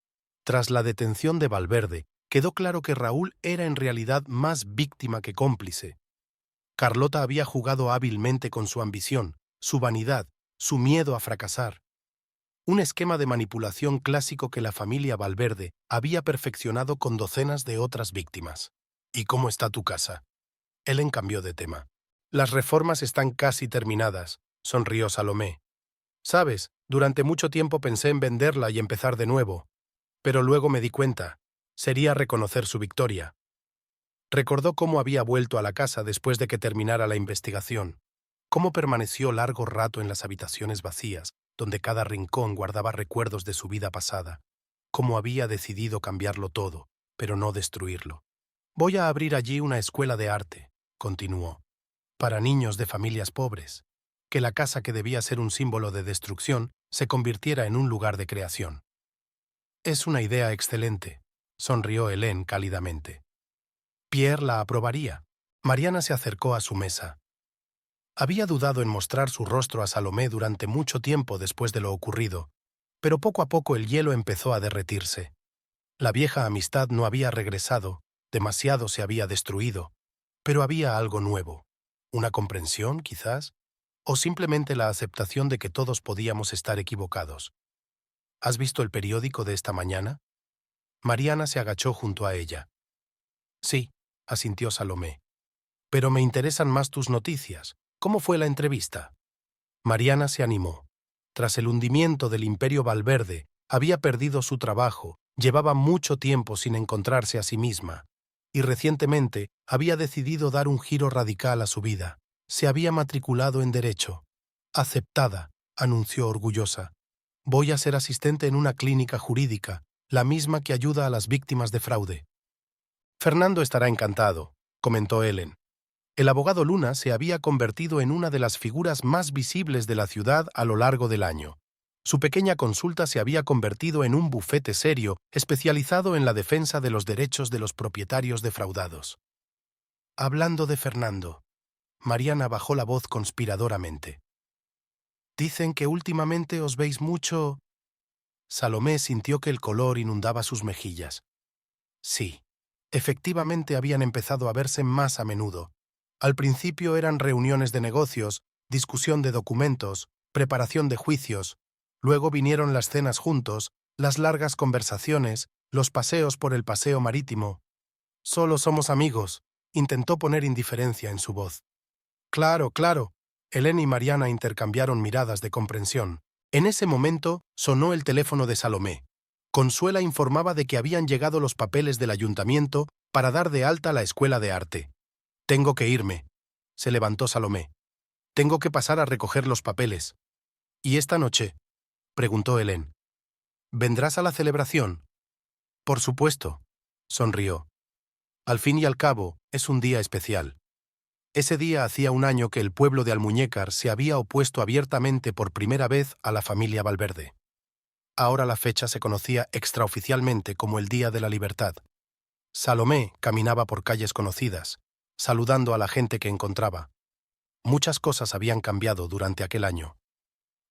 Tras la detención de Valverde, quedó claro que Raúl era en realidad más víctima que cómplice. Carlota había jugado hábilmente con su ambición, su vanidad, su miedo a fracasar. Un esquema de manipulación clásico que la familia Valverde había perfeccionado con docenas de otras víctimas. ¿Y cómo está tu casa? Hélène cambió de tema. Las reformas están casi terminadas, sonrió Salomé. Sabes, durante mucho tiempo pensé en venderla y empezar de nuevo, pero luego me di cuenta, sería reconocer su victoria. Recordó cómo había vuelto a la casa después de que terminara la investigación, cómo permaneció largo rato en las habitaciones vacías, donde cada rincón guardaba recuerdos de su vida pasada, cómo había decidido cambiarlo todo, pero no destruirlo. Voy a abrir allí una escuela de arte, continuó, para niños de familias pobres, que la casa que debía ser un símbolo de destrucción se convirtiera en un lugar de creación. Es una idea excelente, sonrió Hélène cálidamente. Pierre la aprobaría. Mariana se acercó a su mesa. Había dudado en mostrar su rostro a Salomé durante mucho tiempo después de lo ocurrido, pero poco a poco el hielo empezó a derretirse. La vieja amistad no había regresado, demasiado se había destruido, pero había algo nuevo. ¿Una comprensión, quizás? ¿O simplemente la aceptación de que todos podíamos estar equivocados? ¿Has visto el periódico de esta mañana? Mariana se agachó junto a ella. Sí, asintió Salomé. Pero me interesan más tus noticias. ¿Cómo fue la entrevista? Mariana se animó. Tras el hundimiento del Imperio Valverde, había perdido su trabajo, llevaba mucho tiempo sin encontrarse a sí misma, y recientemente había decidido dar un giro radical a su vida. Se había matriculado en Derecho. Aceptada, anunció orgullosa. Voy a ser asistente en una clínica jurídica, la misma que ayuda a las víctimas de fraude. Fernando estará encantado, comentó Hélène. El abogado Luna se había convertido en una de las figuras más visibles de la ciudad a lo largo del año. Su pequeña consulta se había convertido en un bufete serio especializado en la defensa de los derechos de los propietarios defraudados. Hablando de Fernando, Mariana bajó la voz conspiradoramente. Dicen que últimamente os veis mucho. Salomé sintió que el color inundaba sus mejillas. Sí, efectivamente habían empezado a verse más a menudo. Al principio eran reuniones de negocios, discusión de documentos, preparación de juicios. Luego vinieron las cenas juntos, las largas conversaciones, los paseos por el paseo marítimo. Solo somos amigos, intentó poner indiferencia en su voz. Claro, claro. Hélène y Mariana intercambiaron miradas de comprensión. En ese momento sonó el teléfono de Salomé. Consuela informaba de que habían llegado los papeles del ayuntamiento para dar de alta la escuela de arte. Tengo que irme. Se levantó Salomé. Tengo que pasar a recoger los papeles. ¿Y esta noche? Preguntó Hélène. ¿Vendrás a la celebración? Por supuesto, sonrió. Al fin y al cabo, es un día especial. Ese día hacía un año que el pueblo de Almuñécar se había opuesto abiertamente por primera vez a la familia Valverde. Ahora la fecha se conocía extraoficialmente como el Día de la Libertad. Salomé caminaba por calles conocidas, saludando a la gente que encontraba. Muchas cosas habían cambiado durante aquel año.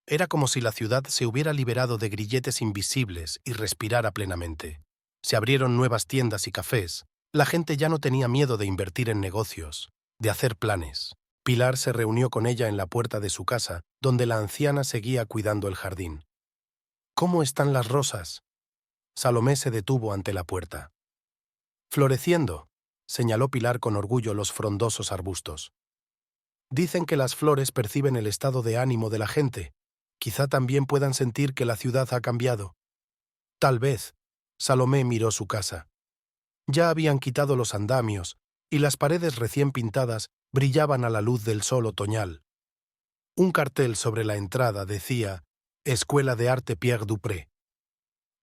Era como si la ciudad se hubiera liberado de grilletes invisibles y respirara plenamente. Se abrieron nuevas tiendas y cafés. La gente ya no tenía miedo de invertir en negocios, de hacer planes. Pilar se reunió con ella en la puerta de su casa, donde la anciana seguía cuidando el jardín. ¿Cómo están las rosas? Salomé se detuvo ante la puerta. Floreciendo, señaló Pilar con orgullo los frondosos arbustos. Dicen que las flores perciben el estado de ánimo de la gente. Quizá también puedan sentir que la ciudad ha cambiado. Tal vez. Salomé miró su casa. Ya habían quitado los andamios, y las paredes recién pintadas brillaban a la luz del sol otoñal. Un cartel sobre la entrada decía Escuela de Arte Pierre Dupré.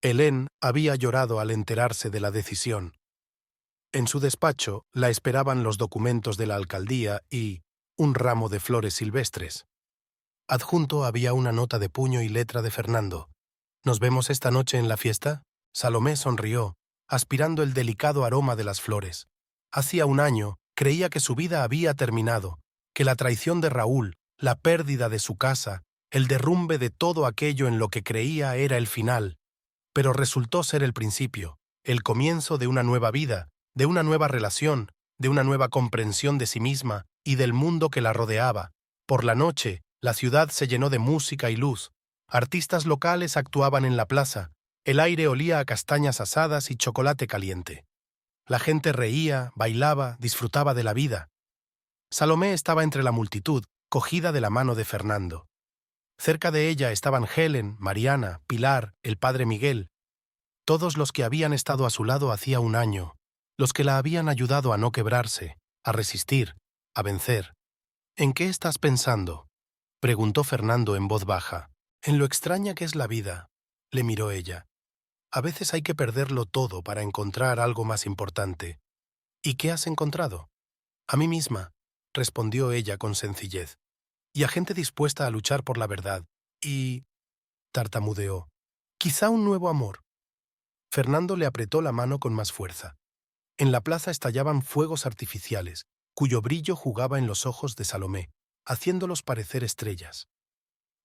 Hélène había llorado al enterarse de la decisión. En su despacho la esperaban los documentos de la alcaldía y un ramo de flores silvestres. Adjunto había una nota de puño y letra de Fernando. ¿Nos vemos esta noche en la fiesta? Salomé sonrió, aspirando el delicado aroma de las flores. Hacía un año creía que su vida había terminado, que la traición de Raúl, la pérdida de su casa, el derrumbe de todo aquello en lo que creía era el final, pero resultó ser el principio, el comienzo de una nueva vida, de una nueva relación, de una nueva comprensión de sí misma y del mundo que la rodeaba. Por la noche, la ciudad se llenó de música y luz. Artistas locales actuaban en la plaza. El aire olía a castañas asadas y chocolate caliente. La gente reía, bailaba, disfrutaba de la vida. Salomé estaba entre la multitud, cogida de la mano de Fernando. Cerca de ella estaban Helen, Mariana, Pilar, el padre Miguel, todos los que habían estado a su lado hacía un año, los que la habían ayudado a no quebrarse, a resistir, a vencer. ¿En qué estás pensando?, preguntó Fernando en voz baja. En lo extraña que es la vida, le miró ella. A veces hay que perderlo todo para encontrar algo más importante. ¿Y qué has encontrado? A mí misma, respondió ella con sencillez, y a gente dispuesta a luchar por la verdad, y... tartamudeó. Quizá un nuevo amor. Fernando le apretó la mano con más fuerza. En la plaza estallaban fuegos artificiales, cuyo brillo jugaba en los ojos de Salomé, haciéndolos parecer estrellas.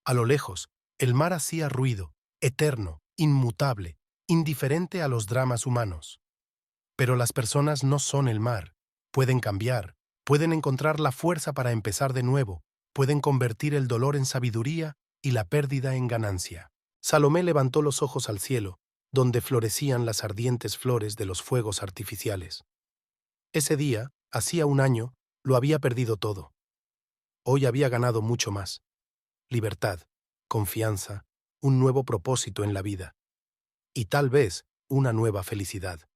A lo lejos, el mar hacía ruido, eterno, inmutable, indiferente a los dramas humanos. Pero las personas no son el mar. Pueden cambiar, pueden encontrar la fuerza para empezar de nuevo, pueden convertir el dolor en sabiduría y la pérdida en ganancia. Salomé levantó los ojos al cielo, donde florecían las ardientes flores de los fuegos artificiales. Ese día, hacía un año, lo había perdido todo. Hoy había ganado mucho más. Libertad, confianza, un nuevo propósito en la vida. Y tal vez una nueva felicidad.